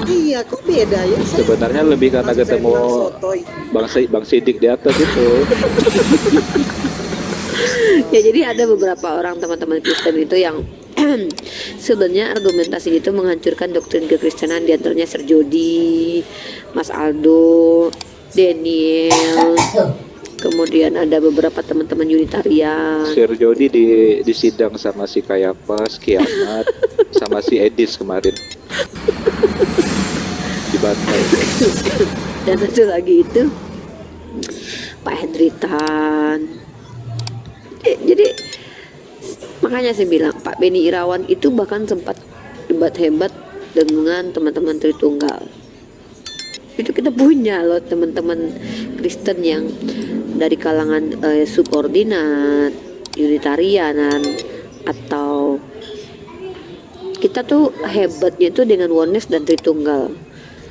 Iya, kok beda ya? Sebenarnya lebih karena Maksud saya ketemu bilang sotoy. Bang Sidik di atas itu. Ya jadi ada beberapa orang teman-teman Kristen itu yang sebenarnya argumentasi itu menghancurkan doktrin kekristenan, di antaranya Sir Jody, Mas Aldo, Daniel, kemudian ada beberapa teman-teman Unitarian. Sir Jody di sidang sama si Kayapas, Kiamat, sama si Edis kemarin. Dibantai. Dan satu lagi itu Pak Hendritan. Jadi makanya saya bilang Pak Beni Irawan itu bahkan sempat debat hebat dengan teman-teman Tritunggal. Itu kita punya loh teman-teman Kristen yang dari kalangan subordinat, Unitarianan, atau kita tuh hebatnya itu dengan oneness dan Tritunggal.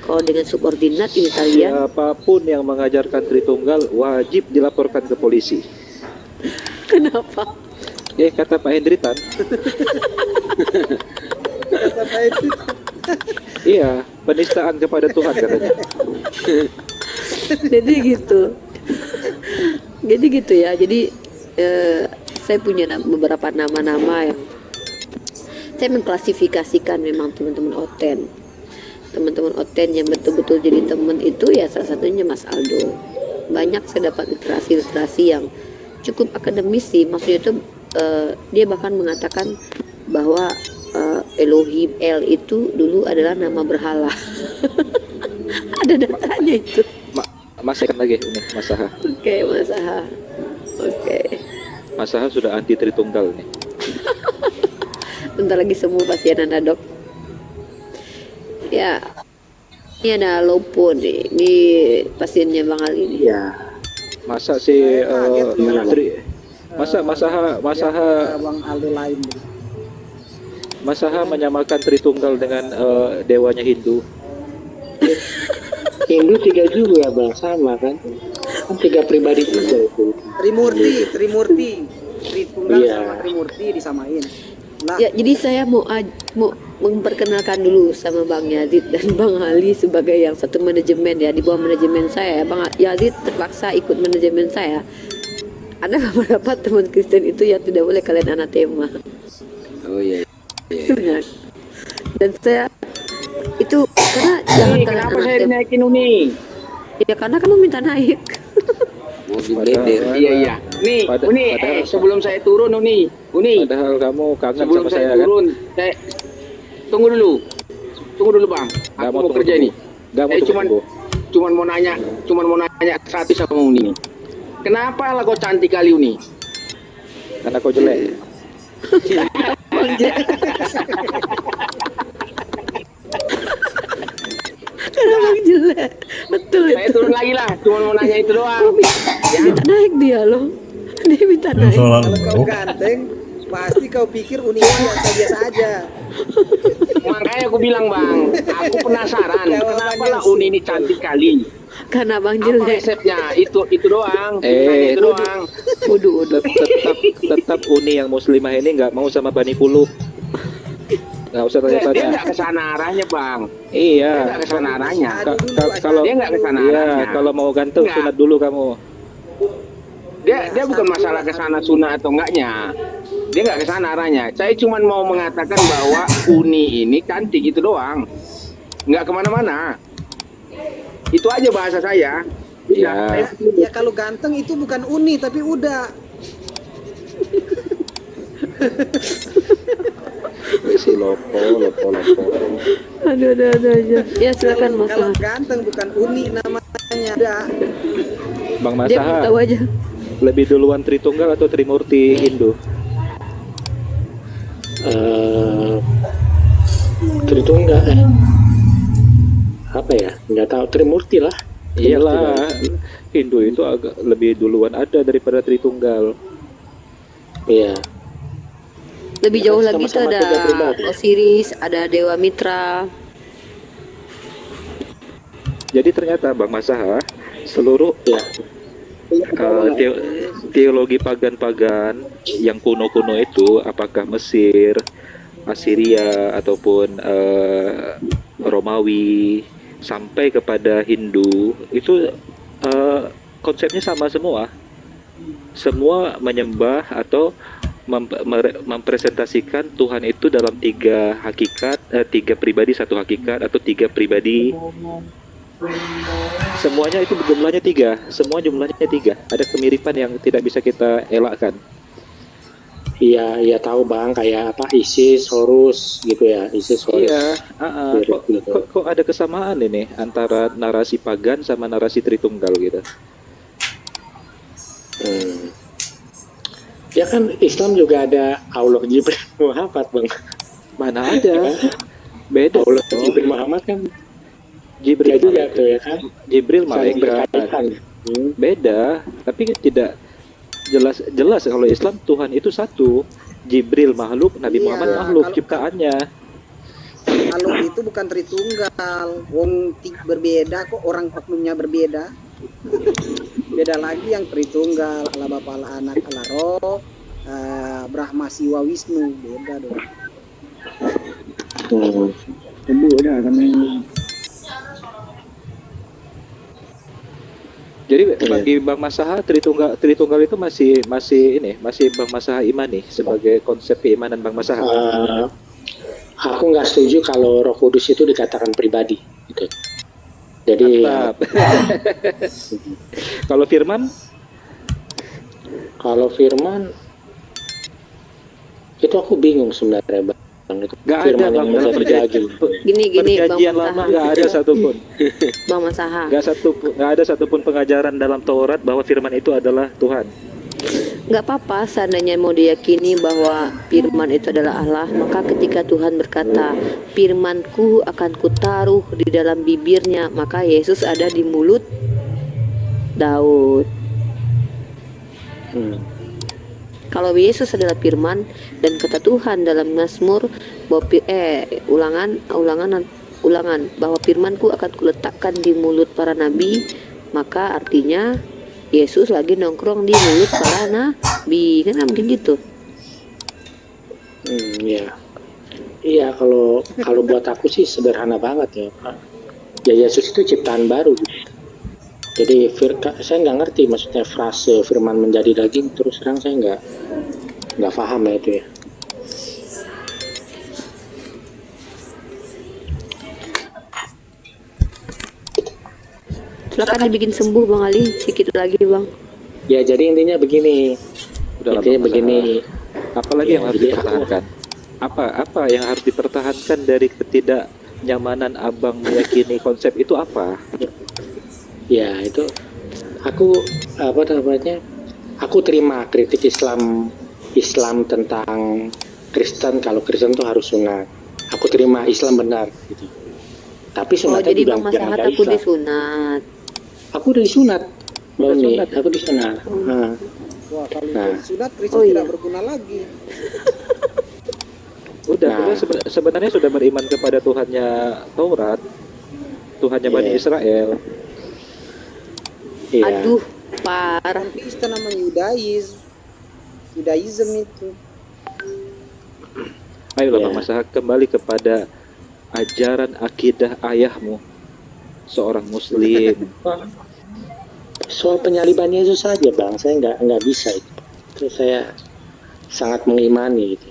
Kalau dengan subordinat, Unitarian, Siapapun yang mengajarkan Tritunggal wajib dilaporkan ke polisi. kenapa? Kata Pak Hendritan. Kata Pak Edi. Iya, penistaan kepada Tuhan katanya. Jadi gitu. Jadi gitu ya. Jadi saya punya beberapa nama-nama yang saya mengklasifikasikan memang teman-teman Oten. Teman-teman Oten yang betul-betul jadi teman itu ya salah satunya Mas Aldo. Banyak saya dapat literasi-literasi yang cukup akademis sih. Maksudnya itu dia bahkan mengatakan bahwa Elohim El itu dulu adalah nama berhala. Ada datanya itu. Mas kan lagi ini Mas Saha. Oke, Mas Aha. Oke. Mas Saha sudah anti Tritunggal nih. Bentar lagi semua pasien Anda, Dok. Ya. Ini ada Lopo nih. Ini pasiennya Bang Ali nih. Ya, Masa si Mas Saha Bang Aldo lain. Mas Saha menyamakan Tritunggal dengan dewanya Hindu. Hindu 3 juga bang, sama kan? Kan 3 pribadi juga itu. Trimurti. Tritunggal Iya. sama Trimurti disamain. Nah, Ya, jadi saya mau memperkenalkan dulu sama Bang Yazid dan Bang Ali sebagai yang satu manajemen ya, di bawah manajemen saya. Bang Yazid terpaksa ikut manajemen saya. Ada beberapa teman Kristen itu yang tidak boleh kalian anatema. Oh iya. Sebenarnya. Dan saya itu karena jangan kalian Kenapa saya anatema. dinaikin Uni? Ya karena kamu minta naik. Mau Padahal- Iya. Nih, Uni, sebelum saya turun Uni. Padahal kamu kangen Sebelum sama saya saya kan? turun, saya tunggu dulu bang. Nggak Aku mau kerja tunggu. nih. Nggak mau Saya tunggu. cuman mau nanya satu sama Uni. Kenapa lah kau cantik kali Uni? Karena kau jelek. Karena Bang jelek. Betul Saya itu. turun lagi lah, cuma mau nanya itu doang. Minta naik dia loh. Dia minta naik. kalau kau ganteng, pasti kau pikir Uni biasa-biasa aja. Makanya aku bilang bang, aku penasaran kenapa lah Uni ini cantik kali. Karena Bang Apa jelek. resepnya? Itu doang. Eh, Itu doang. Udah. tetap Uni yang muslimah ini nggak mau sama Bani Puluh. Nggak usah Dia tanya-tanya. nggak kesana arahnya bang. Dia Iya. nggak kesana arahnya. Kalau Dia nggak kesana iya, arahnya. kalau mau ganteng Nggak. sunat dulu kamu. Dia bukan masalah kesana sunnah atau enggaknya. Dia nggak kesana arahnya. Saya cuma mau mengatakan bahwa Uni ini cantik itu doang. Nggak kemana-mana. Itu aja bahasa saya. Iya. Ya kalau ganteng itu bukan Uni tapi udah. Si lopo. Aduh aja. Ya silakan Mas. Kalau ganteng bukan Uni namanya. Udah. Bang Mas Dia mau Saha, tahu aja. lebih duluan Tritunggal atau Trimurti Hindu? Tritunggal. Apa ya? Nggak tahu. Trimurti lah. Iyalah, Hindu itu agak lebih duluan ada daripada Tritunggal. Iya. Lebih jauh lagi tuh Sama-sama ada tiga pribadi. Osiris, ada Dewa Mitra. Jadi ternyata Bang Mas Saha, seluruh Ya. teologi pagan-pagan yang kuno-kuno itu, apakah Mesir, Assyria ataupun Romawi sampai kepada Hindu itu konsepnya sama semua. Semua menyembah atau mempresentasikan Tuhan itu dalam tiga hakikat, tiga pribadi satu hakikat, atau tiga pribadi. Semuanya itu jumlahnya tiga, semua jumlahnya tiga. Ada kemiripan yang tidak bisa kita elakkan. Iya, iya tahu Bang, kayak apa Isis, Horus gitu ya, Isis, Horus. Iya, kok ada kesamaan ini antara narasi pagan sama narasi Tritunggal gitu. Ya kan Islam juga ada Allah Jibril Muhammad Bang. Mana ada? Beda. Allah Jibril Muhammad kan Jibril juga tuh ya kan. Jibril Saling malaikat. berkaitan. Beda, tapi tidak jelas kalau Islam Tuhan itu satu. Jibril makhluk, Nabi Iya, Muhammad makhluk kalau- ciptaannya. Kalau itu bukan Tritunggal, wong berbeda kok, orang oknumnya berbeda. Beda lagi yang Tritunggal, Allah Bapa, Allah Anak, Allah Roh, Brahma, Siwa, Wisnu, beda dong. Jadi bagi Bang Masaha Tritunggal itu masih Bang Masaha imani sebagai konsep keimanan Bang Masaha. Aku nggak setuju kalau Roh Kudus itu dikatakan pribadi gitu. Jadi Mantap. Kalau firman kalau firman itu aku bingung sebenarnya Bang. Itu nggak ada firman Bang yang Masaha. terjadi. Gini Bang Perjanjian lama Masaha. nggak ada satupun. Bang Masaha. Nggak ada satupun pengajaran dalam Taurat bahwa firman itu adalah Tuhan. Nggak apa-apa seandainya mau diyakini bahwa firman itu adalah Allah, maka ketika Tuhan berkata, firmanku akan kutaruh di dalam bibirnya, maka Yesus ada di mulut Daud. Kalau Yesus adalah firman dan kata Tuhan dalam Mazmur bahwa ulangan bahwa firmanku akan kuletakkan di mulut para nabi, maka artinya Yesus lagi nongkrong di mulut para nabi, kan mungkin gitu. Iya. Iya, kalau buat aku sih sederhana banget ya. Ya Yesus itu ciptaan baru. Jadi saya nggak ngerti maksudnya frase firman menjadi daging, terus terang saya nggak paham ya itu ya. Silakan dibikin sembuh Bang Ali, sedikit lagi Bang. Ya jadi intinya begini. Udah Intinya lama begini. Apalagi Ya, yang harus jadi dipertahankan? Apa yang harus dipertahankan dari ketidaknyamanan Abang meyakini konsep itu apa? Ya itu aku apa namanya? Aku terima kritik Islam tentang Kristen, kalau Kristen tuh harus sunat. Aku terima Islam benar gitu. Tapi Oh, sunatnya jadi juga Bang jangan Masaha ada takut Islam. disunat. Aku udah disunat. Bang nih, sunat. aku disunat. Nah, Wah, kalau Nah. sunat Kristus Oh, iya. tidak berguna lagi. Udah, Nah. kita sebenarnya sudah beriman kepada Tuhannya Taurat, Tuhannya Bani Iya. Israel. iya. Aduh, parah. Orang Kristen namanya Yudaism itu. Ayolah Iya. Bang Masaha, kembali kepada ajaran akidah ayahmu, seorang Muslim. Soal penyaliban Yesus saja Bang, saya nggak bisa itu. Terus saya sangat mengimani gitu.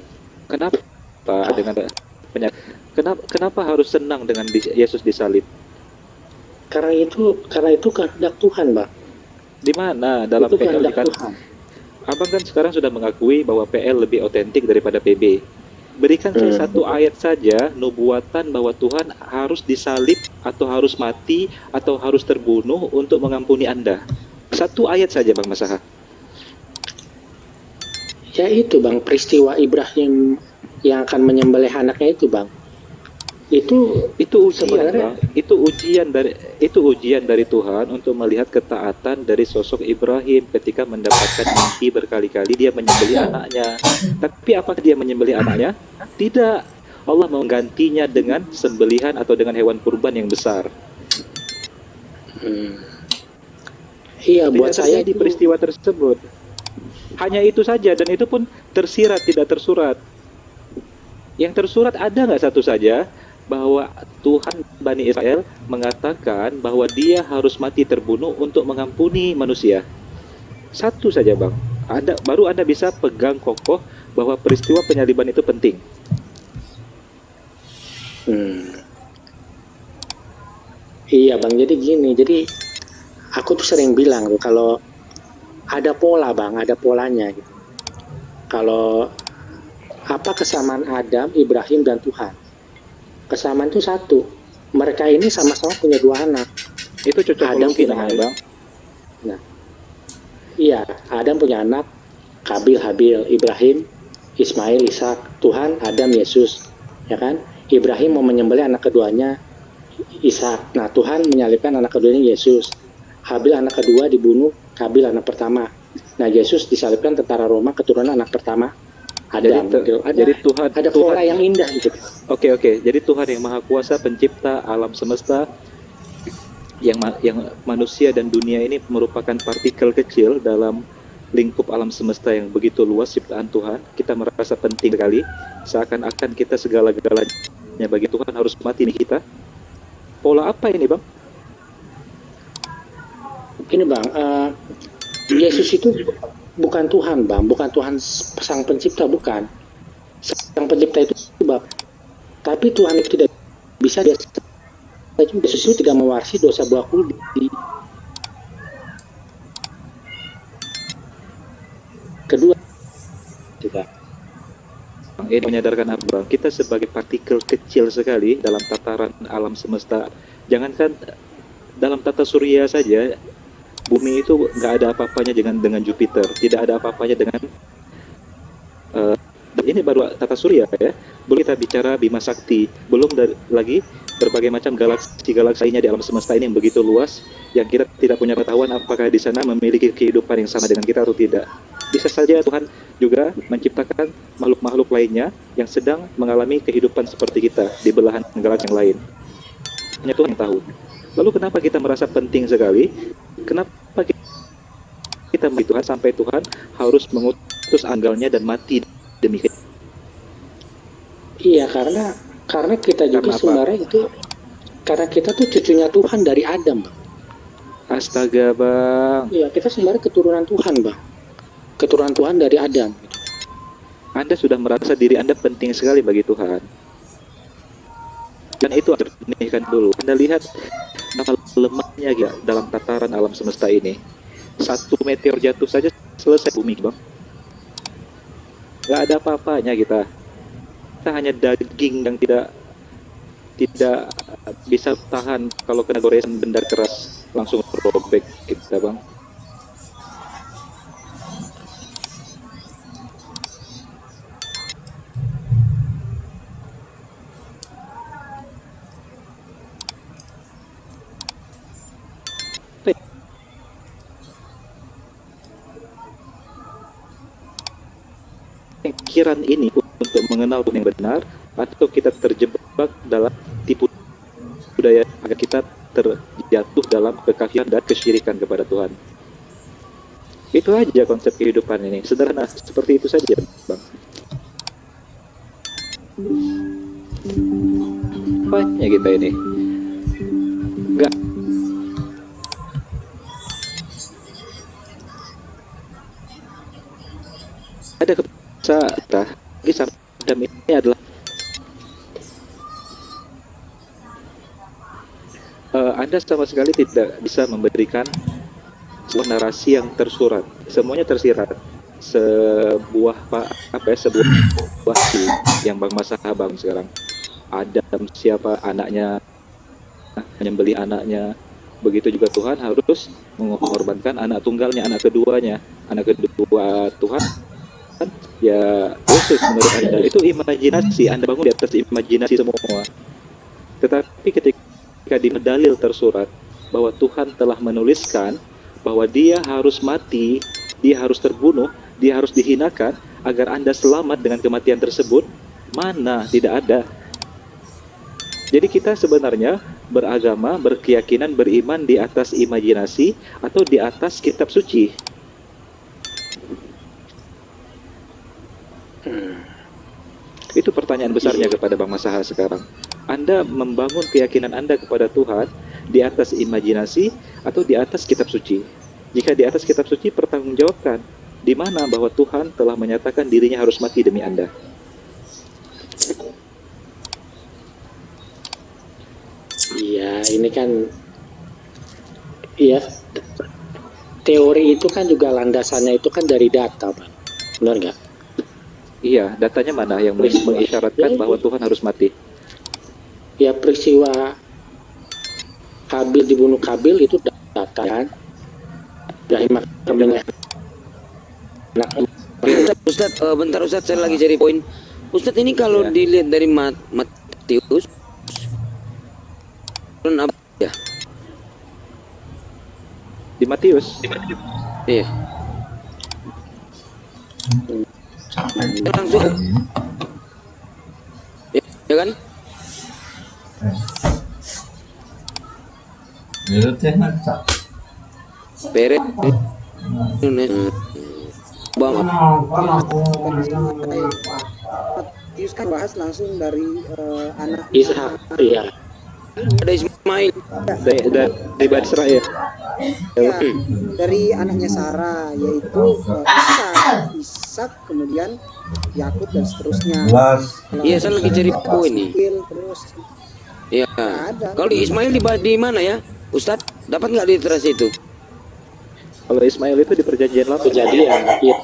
Kenapa dengan kenapa harus senang dengan Yesus disalib? Karena itu kehendak Tuhan Bang. Di mana dalam Itu PL kehendak kan? Tuhan. Abang kan sekarang sudah mengakui bahwa PL lebih otentik daripada PB. Berikan saya satu ayat saja nubuatan bahwa Tuhan harus disalib atau harus mati atau harus terbunuh untuk mengampuni Anda. Satu ayat saja Bang Masaha. Ya itu Bang, peristiwa Ibrahim yang akan menyembelih anaknya itu Bang. Itu Itu ujian, Sebenarnya- Bang. Itu ujian dari Tuhan untuk melihat ketaatan dari sosok Ibrahim ketika mendapatkan mimpi berkali-kali dia menyembelih anaknya. Tapi apakah dia menyembelih anaknya? Tidak. Allah menggantinya dengan sembelihan atau dengan hewan kurban yang besar. iya Tidak buat saya terjadi itu peristiwa tersebut. Hanya itu saja, dan itu pun tersirat tidak tersurat. Yang tersurat ada nggak satu saja bahwa Tuhan Bani Israel mengatakan bahwa dia harus mati terbunuh untuk mengampuni manusia. Satu saja Bang, baru Anda bisa pegang kokoh bahwa peristiwa penyaliban itu penting. Iya Bang, jadi gini, jadi aku tuh sering bilang tuh kalau ada pola Bang, ada polanya gitu. Kalau apa kesamaan Adam, Ibrahim, dan Tuhan? Kesamaan itu satu, mereka ini sama-sama punya 2 anak. Itu cocok Adam mungkin punya anak. Bang. Nah, iya, Adam punya anak, Kabil, Habil, Ibrahim, Ismail, Ishak, Tuhan, Adam, Yesus, ya kan? Ibrahim mau menyembelih anak keduanya, Ishak. Nah, Tuhan menyalibkan anak keduanya, Yesus. Habil anak kedua dibunuh, Kabil anak pertama. Nah, Yesus disalibkan tentara Roma, keturunan anak pertama, Adam. Jadi Tuhan ada pola yang indah gitu. Oke. Jadi Tuhan yang Maha Kuasa, pencipta alam semesta, yang manusia dan dunia ini merupakan partikel kecil dalam lingkup alam semesta yang begitu luas ciptaan Tuhan. Kita merasa penting sekali, seakan-akan kita segala-galanya bagi Tuhan harus mati nih kita. Pola apa ini Bang? Ini Bang, Yesus itu bukan Tuhan Bang, bukan Tuhan sang pencipta, bukan. Sang pencipta itu Bang. Tapi Tuhan itu tidak bisa dia. Yesus itu tidak mewarisi dosa buah kudi. Kedua, tidak. Ini menyadarkan apa Bang? Kita sebagai partikel kecil sekali dalam tataran alam semesta. Jangankan dalam tata surya saja, bumi itu nggak ada apa-apanya dengan Jupiter, tidak ada apa-apanya dengan ini baru tata surya ya. Belum kita bicara Bima Sakti, belum lagi berbagai macam galaksi lainnya di alam semesta ini yang begitu luas, yang kita tidak punya pengetahuan apakah di sana memiliki kehidupan yang sama dengan kita atau tidak. Bisa saja Tuhan juga menciptakan makhluk-makhluk lainnya yang sedang mengalami kehidupan seperti kita di belahan galaksi yang lain. Hanya Tuhan yang tahu. Lalu kenapa kita merasa penting sekali? Kenapa kita memberi Tuhan sampai Tuhan harus mengutus anggalnya dan mati demi kita? Iya, karena kita juga sebenarnya itu, karena kita tuh cucunya Tuhan dari Adam, Bang. Astaga Bang. Iya, kita sebenarnya keturunan Tuhan Bang, keturunan Tuhan dari Adam. Anda sudah merasa diri Anda penting sekali bagi Tuhan, dan itu harus dipernihkan dulu. Anda lihat betapa lemahnya ya dalam tataran alam semesta ini. Satu meteor jatuh saja selesai bumi Bang. Gak ada apa-apanya kita hanya daging yang tidak bisa tahan kalau kena goresan benda keras, langsung robek kita Bang. Pikiran ini untuk mengenal Tuhan yang benar, atau kita terjebak dalam tipu daya agar kita terjatuh dalam kekafiran dan kesyirikan kepada Tuhan. Itu aja konsep kehidupan ini, sederhana seperti itu saja Bang. Banyak kita ini nggak ada kebiasaan kisah Adam ini adalah Anda sama sekali tidak bisa memberikan sebuah narasi yang tersurat, semuanya tersirat. Sebuah yang Bang Mas Bang sekarang. Adam siapa, anaknya menyembelih anaknya. Begitu juga Tuhan harus mengorbankan anak tunggalnya, anak kedua Tuhan ya Yesus menurut Anda. Itu imajinasi, Anda bangun di atas imajinasi semua. Tetapi ketika di dalil tersurat bahwa Tuhan telah menuliskan bahwa dia harus mati, dia harus terbunuh, dia harus dihinakan agar Anda selamat dengan kematian tersebut, mana tidak ada. Jadi kita sebenarnya beragama, berkeyakinan, beriman di atas imajinasi atau di atas kitab suci. Itu pertanyaan besarnya kepada Bang Masaha sekarang. Anda membangun keyakinan Anda kepada Tuhan di atas imajinasi atau di atas kitab suci. Jika di atas kitab suci, pertanggungjawabkan di mana bahwa Tuhan telah menyatakan dirinya harus mati demi Anda. Iya, ini kan, iya, teori itu kan juga landasannya itu kan dari data, Bang. Benar nggak? Iya, datanya mana yang mengisyaratkan bahwa Tuhan harus mati? Ya, peristiwa Kabil dibunuh Kabil itu data kan? Dari makam Ustadz, bentar Ustadz, saya lagi cari poin. Ustadz, ini kalau Ya. dilihat dari Matius, apa ya? Di Matius. Iya. Langsung. Ya kan? Peret. Bang, Matius kan bahas langsung dari anak Ishak, iya. ada Ismail. Dari Bani Israel. ya, dari anaknya Sarah, yaitu Ishak, kemudian Yakub dan seterusnya. Iya, saya lagi cari poin nih. Terus Iya. ada. Kalau di Ismail di mana ya, Ustadz? Dapat nggak literasi itu? Kalau Ismail itu di perjanjian lama. Kejadian, iya.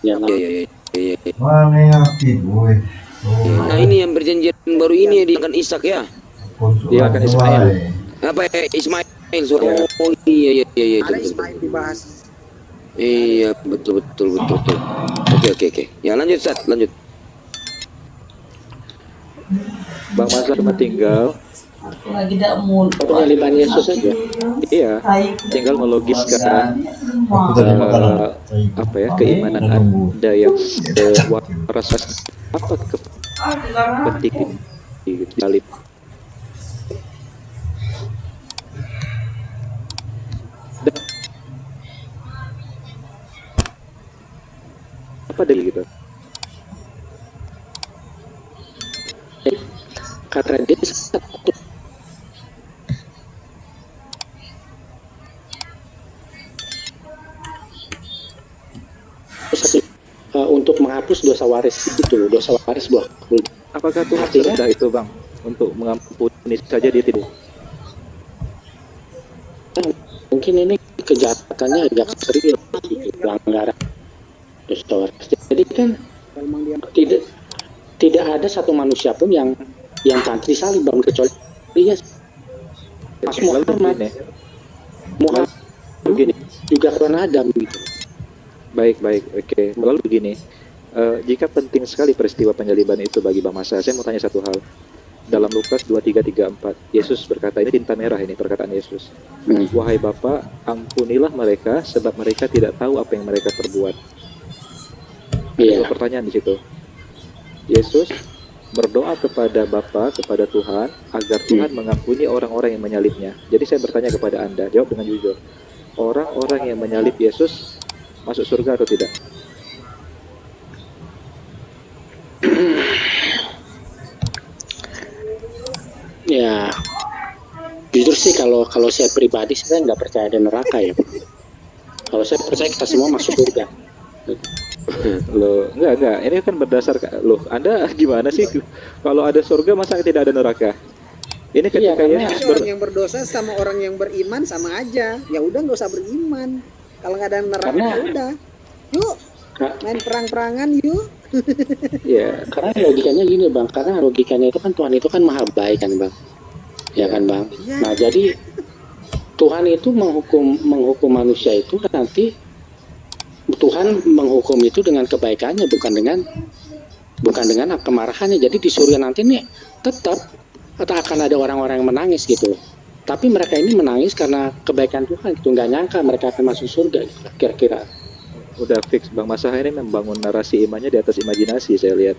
Ya, Iya. Nah, ini yang perjanjian baru ini dia akan Ishak ya. Dia akan Ismail. Apa ya, Ismail? Oh iya. Ada betul. Ismail dibahas. Iya, betul. Oke. Ya, lanjut Ustadz, lanjut. Bang Masa cuma tinggal penyaliban Yesus saja. iya, tinggal melogiskan apa ya, keimanan Anda yang waras apa kepentingan di salib. Apa dari gitu? Karena dia satu untuk menghapus dosa waris itu, dosa waris buah. Apakah Tuhan serendah itu, Bang, untuk mengampuni saja dia tidak? Mungkin ini kejahatannya agak serius, pelanggaran dosa waris. Jadi kan Kalau memang dia tidak ada satu manusia pun yang pantas disalib, Bang, kecuali dia. Pas Muhammad Begini. juga karena Adam gitu. Baik, oke. Lalu begini, jika penting sekali peristiwa penyaliban itu bagi Bang Masa, saya mau tanya satu hal. Dalam Lukas 23:34, Yesus berkata, ini tinta merah ini perkataan Yesus. Wahai Bapa, ampunilah mereka, sebab mereka tidak tahu apa yang mereka perbuat. Iya. Ada pertanyaan di situ. Yesus berdoa kepada Bapa, kepada Tuhan, agar Tuhan mengampuni orang-orang yang menyalibnya. Jadi saya bertanya kepada Anda, jawab dengan jujur. Orang-orang yang menyalib Yesus masuk surga atau tidak? Ya, jujur sih kalau saya pribadi saya nggak percaya ada neraka ya. Kalau saya percaya kita semua masuk surga. Loh, enggak. Ini kan berdasarkan, loh, Anda gimana sih? Kalau ada surga masa tidak ada neraka? Ini ketika karena Yesus orang yang berdosa sama orang yang beriman sama aja. Ya udah nggak usah beriman. Kalau nggak ada neraka Karena- ya udah. Yuk main perang-perangan yuk. ya, Karena logikanya gini, Bang, karena logikanya itu kan Tuhan itu kan maha baik kan, Bang. Ya kan, Bang. Ya. Nah, jadi Tuhan itu menghukum manusia itu nanti Tuhan menghukum itu dengan kebaikannya, bukan dengan kemarahannya. Jadi di surga nanti nih tetap akan ada orang-orang yang menangis gitu. Tapi mereka ini menangis karena kebaikan Tuhan gitu, nggak nyangka mereka akan masuk surga gitu, kira-kira. udah fix. Bang Masa ini membangun narasi imannya di atas imajinasi, saya lihat.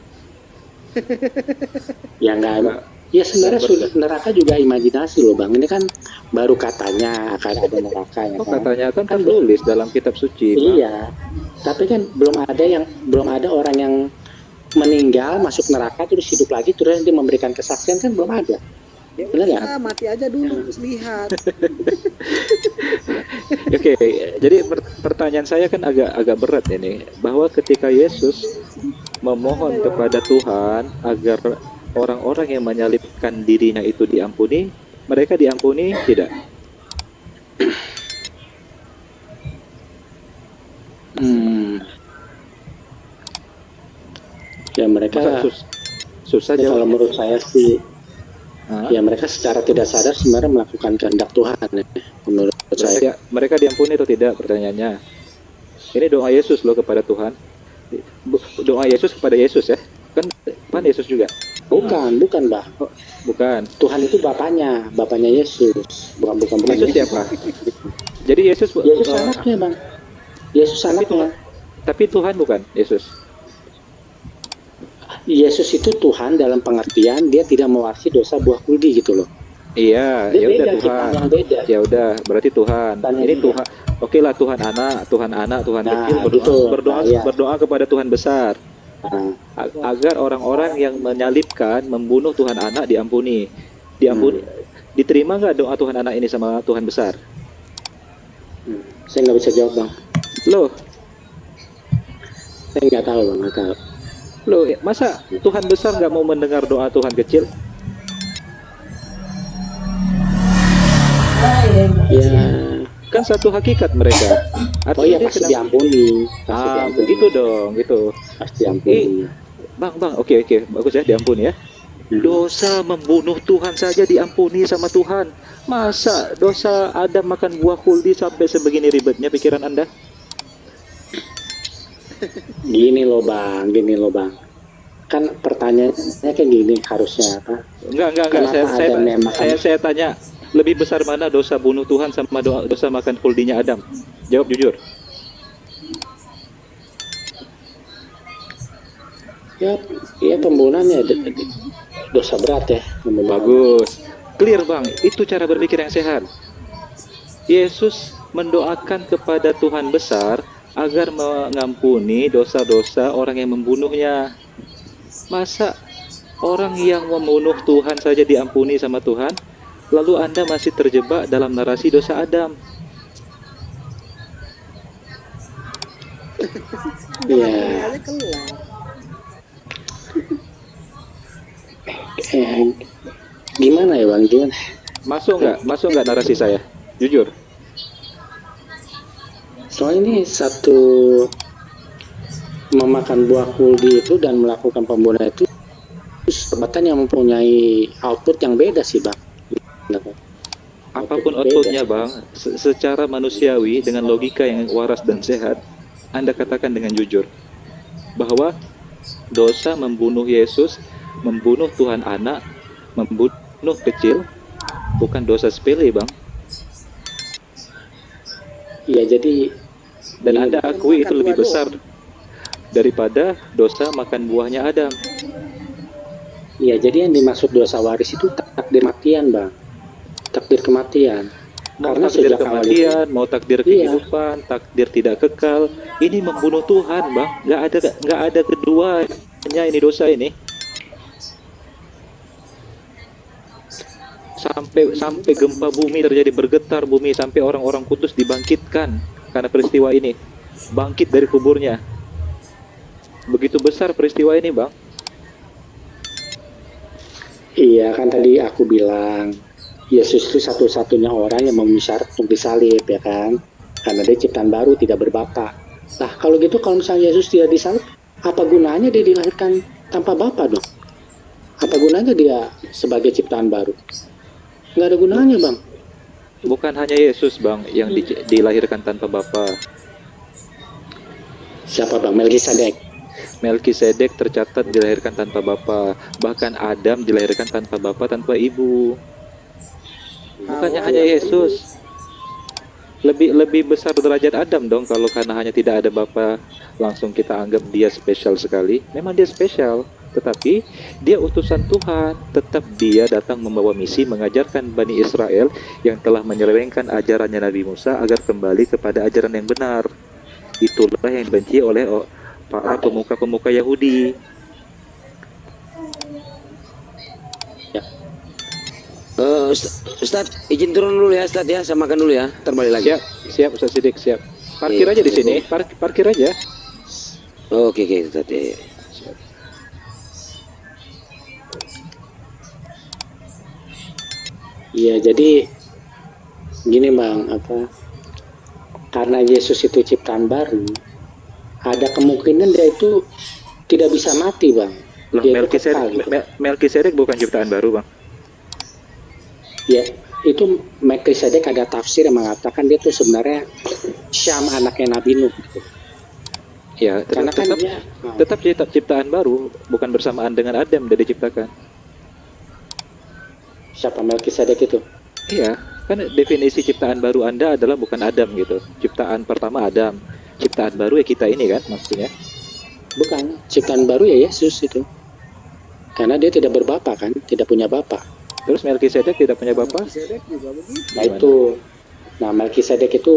Ya enggak. Ya sebenarnya neraka juga imajinasi loh, Bang. Ini kan baru katanya akan ada neraka ya Oh, kan. katanya kan tertulis dalam kitab suci, Bang. Iya. Tapi kan belum ada orang yang meninggal, masuk neraka, terus hidup lagi, terus nanti memberikan kesaksian, kan belum ada. Ya Benar ya? udah, mati aja dulu terus lihat. Oke, jadi pertanyaan saya kan agak berat ini, bahwa ketika Yesus memohon kepada Tuhan agar orang-orang yang menyalibkan dirinya itu diampuni, mereka diampuni tidak? Ya mereka, Masa susah ya, kalau jawabnya? menurut saya sih, Hah? ya mereka secara tidak sadar sebenarnya melakukan kehendak Tuhan ya, menurut saya. Mereka diampuni atau tidak, pertanyaannya? Ini doa Yesus loh kepada Tuhan. Doa Yesus kepada Yesus ya, kan Yesus juga? Bukan, Bang. Oh, bukan. Tuhan itu bapaknya Yesus, bukan Yesus siapa? Jadi Yesus Yesus anaknya, Bang. Yesus anaknya. Tapi Tuhan bukan Yesus. Yesus itu Tuhan dalam pengertian dia tidak mewarisi dosa buah kuldi gitu loh. Iya, Dia ya udah beda, Tuhan. ciptaan yang beda. Ya udah, berarti Tuhan. Tanya Ini dia. Tuhan. Oke lah, Tuhan anak, Tuhan Nah, kecil, gitu. Nah, berdoa kepada Tuhan besar Nah, agar orang-orang yang menyalibkan, membunuh Tuhan anak diampuni. Diterima nggak doa Tuhan anak ini sama Tuhan besar? saya nggak bisa jawab, Bang. Loh, Saya nggak tahu, Bang. Nggak tahu. masa Tuhan besar nggak mau mendengar doa Tuhan kecil? Ya, Kan satu hakikat mereka. oh iya dia pasti sedang- diampuni. Pasti diampuni. begitu dong, gitu. Pasti diampuni. Bang, oke, bagus ya, diampuni ya. Dosa membunuh Tuhan saja diampuni sama Tuhan. Masa dosa Adam makan buah kuldi sampai sebegini ribetnya pikiran Anda? Gini loh, Bang. Kan pertanyaannya kayak gini harusnya apa? Enggak. Kenapa Adam yang makan? Saya tanya, lebih besar mana dosa bunuh Tuhan sama dosa makan kuldinya Adam? Jawab jujur. Ya pembunuhannya dosa berat ya. Bagus. Clear bang, itu cara berpikir yang sehat. Yesus mendoakan kepada Tuhan besar agar mengampuni dosa-dosa orang yang membunuhnya. Masa orang yang membunuh Tuhan saja diampuni sama Tuhan, lalu Anda masih terjebak dalam narasi dosa Adam? Iya. Aja keluar. Gimana ya bang? Gimana? Masuk nggak narasi saya? Jujur. Soalnya ini satu memakan buah kuldi itu dan melakukan pembunuhan itu perbuatan yang mempunyai output yang beda sih bang. Apapun outputnya bang, secara manusiawi dengan logika yang waras dan sehat, Anda katakan dengan jujur bahwa dosa membunuh Yesus, membunuh Tuhan anak, membunuh kecil bukan dosa sepele bang. Iya jadi Dan Anda akui itu lebih besar daripada dosa makan buahnya Adam. iya jadi yang dimaksud dosa waris itu takdir kematian bang. Takdir kematian. Mau Karena takdir sejak awal kematian, mau takdir Iya. kehidupan, takdir tidak kekal, ini membunuh Tuhan bang. Nggak ada keduanya ini dosa ini. Sampai gempa bumi terjadi, bergetar bumi, sampai orang-orang kudus dibangkitkan karena peristiwa ini, bangkit dari kuburnya. Begitu besar peristiwa ini bang. Iya kan tadi aku bilang Yesus itu satu-satunya orang yang memenuhi syarat untuk disalib ya kan, karena dia ciptaan baru tidak berbapa. Nah kalau gitu kalau misalnya Yesus tidak disalib, apa gunanya dia dilahirkan tanpa bapa dong? Apa gunanya dia sebagai ciptaan baru? Nggak ada gunanya bang. Bukan hanya Yesus bang yang dilahirkan tanpa bapa. Siapa bang? Melkisedek. Melkisedek tercatat dilahirkan tanpa bapa. Bahkan Adam dilahirkan tanpa bapa, tanpa ibu. Bukannya hanya Yesus. Lebih besar derajat Adam dong kalau karena hanya tidak ada bapa langsung kita anggap dia spesial sekali. Memang dia spesial, tetapi dia utusan Tuhan. Tetap dia datang membawa misi mengajarkan Bani Israel yang telah menyelewengkan ajarannya Nabi Musa agar kembali kepada ajaran yang benar. Itulah yang dibenci oleh para pemuka-pemuka Yahudi. Ustaz, izin turun dulu ya Ustaz ya, saya makan dulu ya, terbalik lagi. Siap Ustaz Sidik, siap. Parkir aja di sini, parkir aja. Oke Ustaz ya. Iya, jadi gini Bang, karena Yesus itu ciptaan baru, ada kemungkinan dia itu tidak bisa mati Bang. Loh, Dia itu kekal. Melkisedek bukan ciptaan baru, Bang. Ya, itu Melkisedek ada tafsir yang mengatakan dia itu sebenarnya Syam, anaknya Nabi Nuh. Ya, Karena kan tetap ciptaan baru, bukan bersamaan dengan Adam dia diciptakan. siapa Melkisedek itu? Iya, kan definisi ciptaan baru Anda adalah bukan Adam gitu. Ciptaan pertama Adam, ciptaan baru ya kita ini kan maksudnya. Bukan, ciptaan baru ya Yesus itu. Karena dia tidak berbapak kan, tidak punya bapak. Terus Melkisedek tidak punya bapak? Melkisedek juga begitu. Nah itu, Melkisedek itu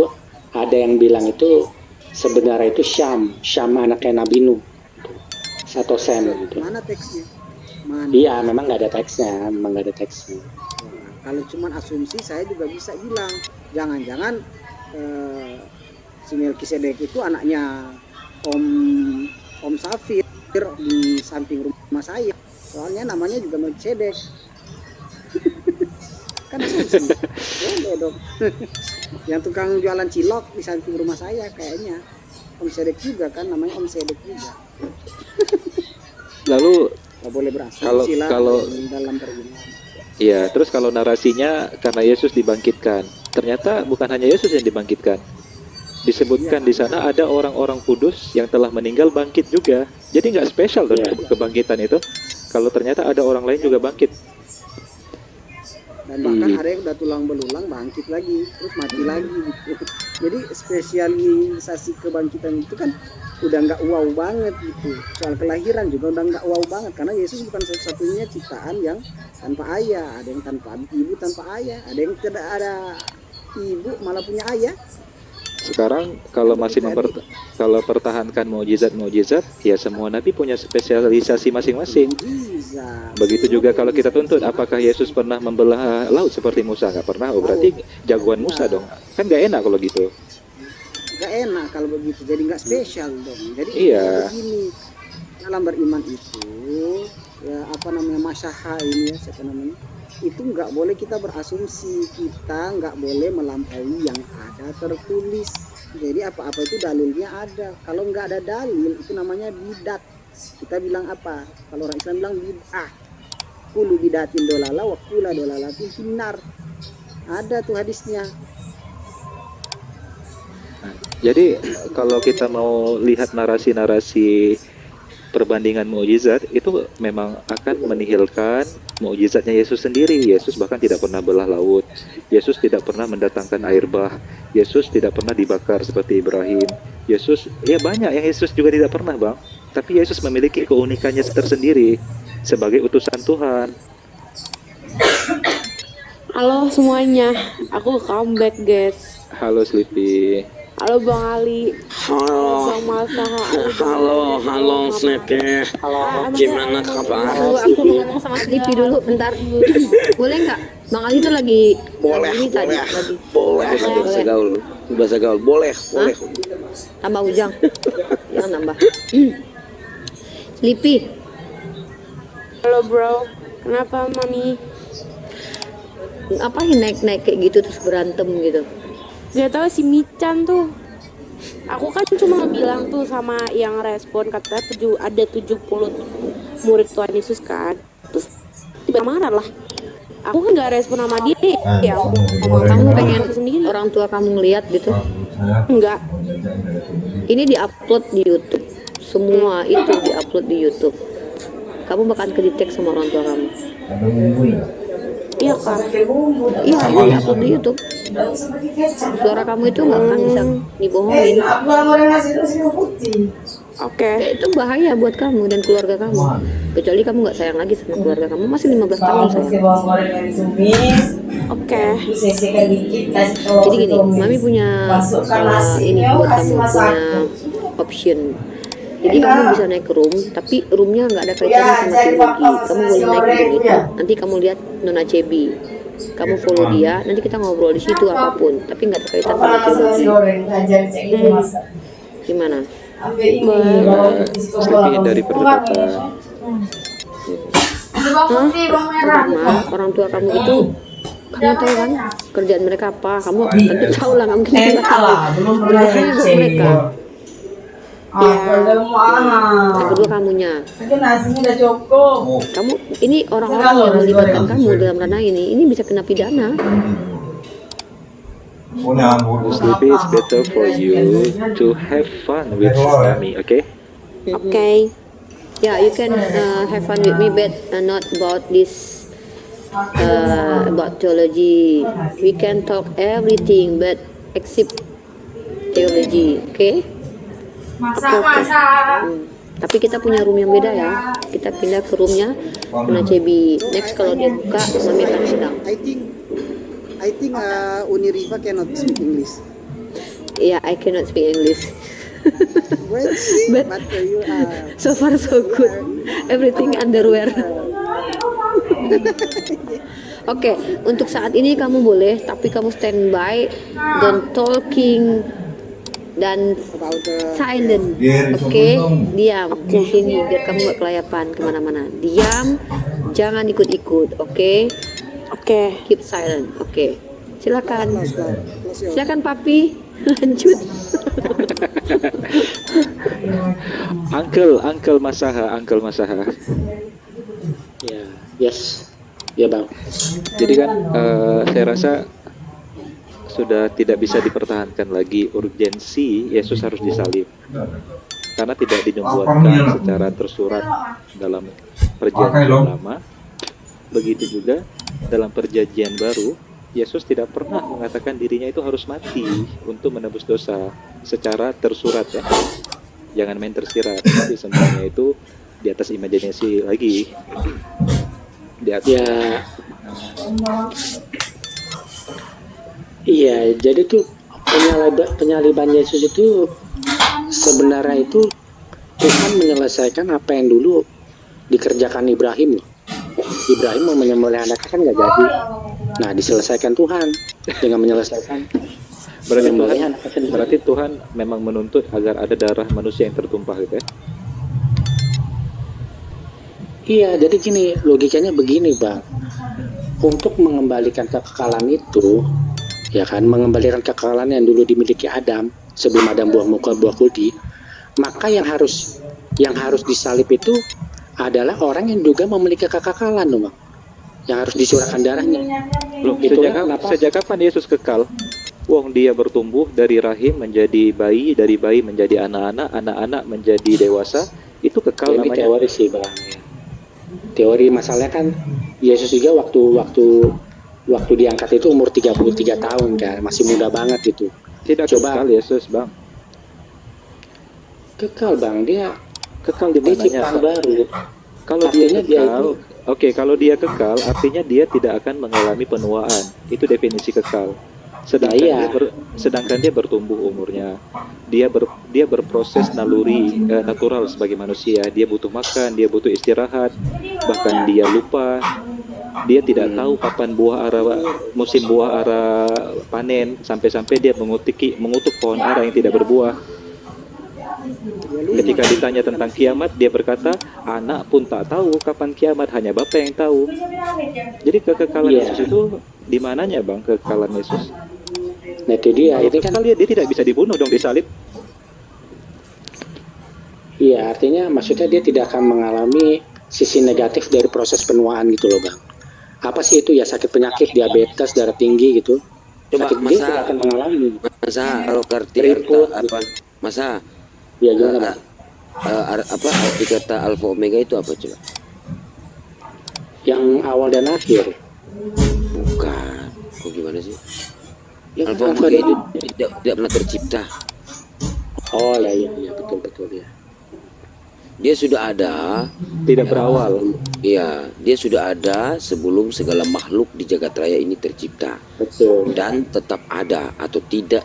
ada yang bilang itu sebenarnya itu Syam anaknya Nabi Nuh, satu Sem gitu. Mana teksnya? Mana? Iya, memang nggak ada teksnya. Nah, kalau cuman asumsi saya juga bisa bilang, jangan-jangan si Melkisedek itu anaknya Om Safir di samping rumah saya. Soalnya namanya juga Melkisedek. Kan asumsi. Boleh dong. Yang tukang jualan cilok di samping rumah saya kayaknya Om Sedek juga kan, namanya Om Sedek juga. Lalu Gak boleh berasumsi lah kalau dalam pergumulan. iya, terus kalau narasinya karena Yesus dibangkitkan, ternyata bukan hanya Yesus yang dibangkitkan. Disebutkan di sana ada orang-orang kudus yang telah meninggal bangkit juga. Jadi nggak spesial dong kebangkitan itu. Kalau ternyata ada orang lain juga bangkit. Dan bahkan ada yang udah tulang belulang bangkit lagi, terus mati lagi gitu. Jadi spesialisasi kebangkitan itu kan udah nggak wow banget gitu. Soal kelahiran juga udah nggak wow banget, karena Yesus bukan satu-satunya ciptaan yang tanpa ayah. Ada yang tanpa ibu, tanpa ayah. Ada yang tidak ada ibu malah punya ayah. Sekarang kalau masih kalau pertahankan mukjizat, ya semua nabi punya spesialisasi masing-masing. Begitu juga kalau kita tuntut, apakah Yesus pernah membelah laut seperti Musa? Nggak pernah. Oh, berarti jagoan Musa dong. Kan nggak enak kalau gitu. Nggak enak kalau begitu, jadi nggak spesial dong. Jadi begini, dalam beriman itu ya masyaha ini ya, siapa namanya, itu nggak boleh kita berasumsi, kita nggak boleh melampaui yang ada tertulis. Jadi apa-apa itu dalilnya ada. Kalau nggak ada dalil itu namanya bidat. Kita bilang apa? Kalau orang Islam bilang bid'ah. Kulu bidatin dolala wa kula dolalatin finnar. Ada tuh hadisnya. Jadi kalau kita mau lihat narasi-narasi perbandingan mukjizat, itu memang akan menihilkan mukjizatnya Yesus sendiri. Yesus bahkan tidak pernah belah laut. Yesus tidak pernah mendatangkan air bah. Yesus tidak pernah dibakar seperti Ibrahim. Yesus, ya banyak yang Yesus juga tidak pernah, Bang. Tapi Yesus memiliki keunikannya tersendiri sebagai utusan Tuhan. Halo semuanya, aku comeback guys. Halo Sleepy. Halo Bang Ali. Halo. Bang Malsaha. Halo Sleepy. Gimana kabar? Aku mau ngomong sama Sleepy dulu bentar. Boleh nggak? Bang Ali tuh lagi Boleh. Bahasa gaul. Boleh. Tambah ujang. Jangan nambah. Sleepy. Halo bro. Kenapa mami? Ngapain naik-naik kayak gitu terus berantem gitu? Gak tahu si Michan tuh. Aku kan cuma bilang tuh sama yang respon, katanya ada 70 murid Tuhan Yesus kan. Terus tiba marah lah. Aku kan gak respon sama dia. Ya Kamu pengen orang tua kamu ngeliat gitu? enggak. Ini diupload di YouTube. Semua itu diupload di YouTube. Kamu bakal kedetek sama orang tua kamu. Iya kan? Iya, ini diupload di YouTube. Suara kamu itu nggak akan bisa dibohongin. Oke. Ya, itu bahaya buat kamu dan keluarga kamu. Kecuali kamu nggak sayang lagi sama keluarga kamu, masih 15 tahun sayang. Oke. Jadi gini, mami punya ini buat kamu, punya option. Jadi kamu bisa naik ke room, tapi roomnya nggak ada kaitannya sama teologi. Kamu boleh naik ke room itu. Nanti kamu lihat Nona Cebi. kamu follow dia, nanti kita ngobrol di situ apapun, tapi nggak terkaitan sama teologi. Gimana? Saya ingin dari perdebatan. Pertama, orang tua kamu itu, kamu tahu kan kerjaan mereka apa? Kamu tentu tahu lah, nggak mungkin nggak tahu. Berdoanya buat mereka. Yang kedua kamunya. Kamu ini orang-orang yang melibatkan kamu dalam ranah ini bisa kena pidana. Maybe it's better for you to have fun with Islami, okay? Oke. Yeah, you can have fun with me, but not about this, about theology. We can talk everything, but except theology, okay? Tapi kita punya room yang beda ya. Kita pindah ke roomnya Nona Cebi. Next kalau dia buka, Mami akan sedang. I think Uniriva cannot speak English. Yeah, I cannot speak English. Well, see, But- but you are. So far so good. Everything underwear. Oke, untuk saat ini kamu boleh, tapi kamu standby, don't talking dan About silent. Oke, diam di sini biar kamu gak kelayapan kemana-mana. Diam, jangan ikut-ikut. Oke, Oke. keep silent. Oke, silakan, close your silakan papi, lanjut. Uncle Masaha. Ya, yes. Ya bang. Jadi kan saya rasa sudah tidak bisa dipertahankan lagi urgensi Yesus harus disalib karena tidak dinubuatkan secara tersurat dalam perjanjian lama. Begitu juga dalam perjanjian baru, Yesus tidak pernah mengatakan dirinya itu harus mati untuk menebus dosa secara tersurat ya. Jangan main tersirat, tapi semuanya itu di atas imajinasi lagi. Di atas. Ya. Iya, jadi tuh penyaliban Yesus itu sebenarnya itu Tuhan menyelesaikan apa yang dulu dikerjakan Ibrahim. Ibrahim mau menyembelih anaknya kan nggak jadi. Nah, diselesaikan Tuhan dengan menyelesaikan penyembelihan anaknya sendiri. Berarti Tuhan memang menuntut agar ada darah manusia yang tertumpah gitu ya. Iya, jadi gini, logikanya begini, Bang. Untuk mengembalikan kekekalan itu, ya kan, mengembalikan kekekalan yang dulu dimiliki Adam sebelum Adam buah kuldi, maka yang harus disalib itu adalah orang yang juga memiliki kekekalan, loh, Bang. Yang harus dicurahkan darahnya. Loh, sejak kapan Yesus kekal? Wong dia bertumbuh dari rahim menjadi bayi, dari bayi menjadi anak-anak, anak-anak menjadi dewasa, itu kekal Ini namanya. teori sih, Bang. Teori masalahnya kan Yesus juga waktu diangkat itu umur 33 tahun kan, masih muda banget itu. Tidak Coba. kekal Yesus, Bang. Kekal, Bang, dia Kekal di mananya, ciptaan Pak? baru. Kalau dia Artinya dia kekal, oke, kalau dia kekal, artinya dia tidak akan mengalami penuaan. Itu definisi kekal. Sedangkan, Nah, iya. sedangkan dia bertumbuh umurnya. Dia berproses natural sebagai manusia. Dia butuh makan, dia butuh istirahat. Bahkan dia lupa. Dia tidak tahu kapan musim buah ara panen, sampai-sampai dia mengutuk pohon ara yang tidak berbuah. Ketika ditanya tentang kiamat, dia berkata, anak pun tak tahu kapan kiamat, hanya Bapa yang tahu. Jadi kekekalan Iya. Yesus itu di mananya, Bang, kekekalan Yesus? Nah, itu dia. Kalau Ini kan kekal dia tidak bisa dibunuh dong, disalib. iya, artinya maksudnya dia tidak akan mengalami sisi negatif dari proses penuaan gitu loh, Bang. Apa sih itu ya, sakit penyakit, diabetes, darah tinggi gitu. Coba Sakit dia masa tidak akan mengalami. masa kalau arti Berikut, apa masa Ya gimana, Bang? apa arti kata alfa omega itu apa coba? Yang awal dan akhir. Bukan. Kok gimana sih? Yang Alfa alfa omega dan- itu tidak pernah tercipta. Oh ya betul ya. Dia sudah ada. Tidak berawal. Iya, dia sudah ada sebelum segala makhluk di jagat raya ini tercipta Betul. dan tetap ada atau tidak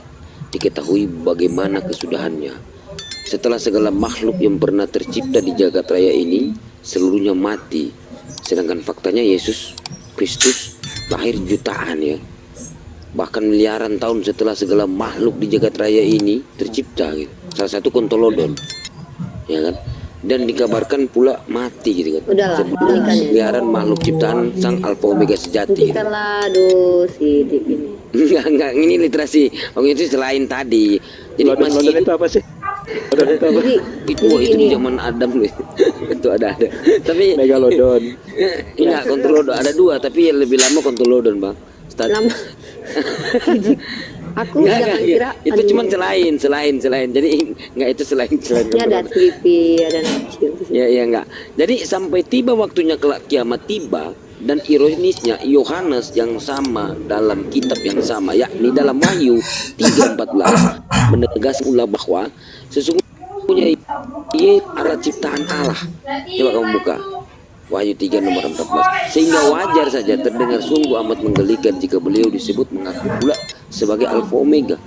diketahui bagaimana kesudahannya. Setelah segala makhluk yang pernah tercipta di jagat raya ini seluruhnya mati, sedangkan faktanya Yesus Kristus lahir jutaan ya, bahkan miliaran tahun setelah segala makhluk di jagat raya ini tercipta gitu. Salah satu kontolodon, ya kan? Dan dikabarkan pula mati gitu kan. Udahlah, Sebelum hentikan ya. miliaran makhluk ciptaan sang alfa omega sejati. Gitu. Hentikanlah, aduh si Dik ini. Enggak, ini literasi. Oh, itu selain tadi. Jadi Lodon masih itu apa sih? Lodon itu apa? Jadi itu di zaman Adam loh. Itu ada. Tapi Megalodon. enggak kontolodon ada dua, tapi yang lebih lama kontolodon, Bang. lama. Aku Enggak, jangan iya. kira. Itu aduh, cuma selain. Jadi enggak itu selain ini ada kontolodon. Slippy, ada Nacil. Ya enggak. Jadi sampai tiba waktunya kelak kiamat tiba, dan ironisnya Yohanes yang sama dalam kitab yang sama, yakni dalam Wahyu 3:14 menegaskan pula bahwa sesungguhnya ia adalah ciptaan Allah. Coba kamu buka Wahyu 3 nomor 14. Sehingga wajar saja terdengar sungguh amat menggelikan jika beliau disebut mengaku pula sebagai Alfa Omega.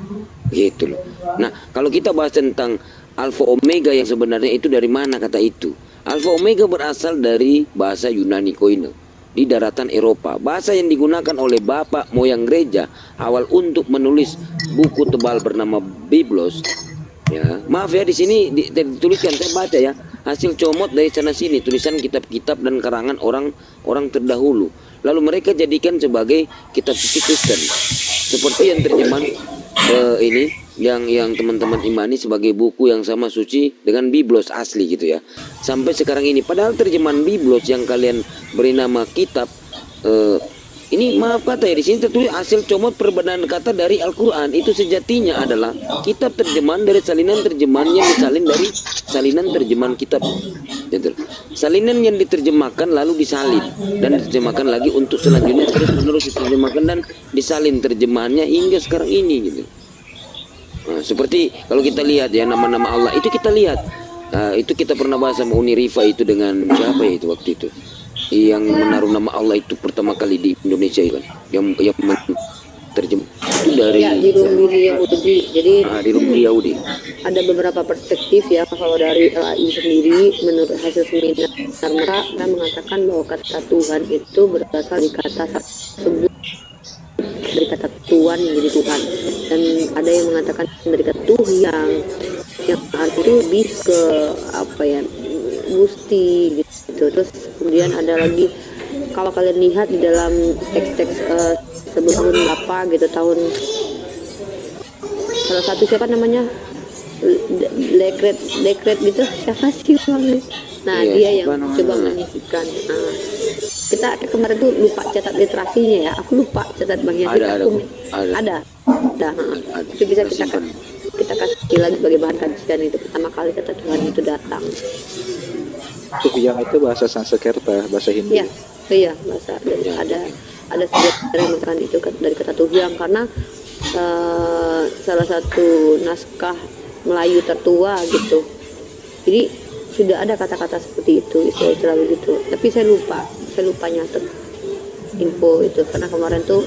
Gitu loh. Nah, kalau kita bahas tentang Alfa Omega yang sebenarnya itu dari mana kata itu? Alfa Omega berasal dari bahasa Yunani Koine di daratan Eropa. Bahasa yang digunakan oleh bapak moyang gereja awal untuk menulis buku tebal bernama Biblos. Ya, maaf ya di sini dituliskan, saya baca ya, hasil comot dari sana sini tulisan kitab-kitab dan karangan orang terdahulu. Lalu mereka jadikan sebagai kitab suci Kristen. Seperti yang terjemahan ini yang teman-teman imani sebagai buku yang sama suci dengan Biblos asli gitu ya. Sampai sekarang ini padahal terjemahan Biblos yang kalian beri nama kitab ini maaf kata ya, di sini tertulis hasil comot perbedaan kata dari Al-Quran. Itu sejatinya adalah kitab terjemahan dari salinan terjemahan yang disalin dari salinan terjemahan kitab. Gitu. Salinan yang diterjemahkan lalu disalin dan diterjemahkan lagi untuk selanjutnya terus menerus diterjemahkan dan disalin terjemahannya hingga sekarang ini gitu. Nah, seperti kalau kita lihat ya nama-nama Allah itu kita lihat. Itu kita pernah bahas sama Uni Rifa itu dengan siapa ya itu waktu itu, yang menaruh nama Allah itu pertama kali di Indonesia kan, yang terjemah itu dari Ya, di Rumbi Yahudi. Jadi di Rumbi Yahudi. ada beberapa perspektif ya. Kalau dari LAI sendiri, menurut hasil seminar mereka mengatakan bahwa kata Tuhan itu berasal dari kata sebut, dari kata Tuhan yang jadi Tuhan, dan ada yang mengatakan dari kata Tuhan yang arti itu lebih ke apa ya, gusti gitu. Terus kemudian ada lagi, kalau kalian lihat di dalam teks-teks sebelum tahun berapa gitu, tahun salah satu siapa namanya dekret gitu, siapa sih orangnya? Nah Iya, dia yang siapa namanya? coba menyisikan. Nah, kita kemarin tuh lupa catat literasinya ya, aku lupa catat bagian itu. Ada. Itu bisa kita kasih lagi sebagai bahan kajian. Itu pertama kali kata Tuhan itu datang. Tuhyang itu bahasa Sanskerta, bahasa Hindu. Iya bahasa. Ada sejarah yang mengatakan itu dari kata Tuhyang, karena salah satu naskah Melayu tertua gitu. Jadi sudah ada kata-kata seperti itu, istilah-istilah begitu. Tapi saya lupa nyatet info itu, karena kemarin tuh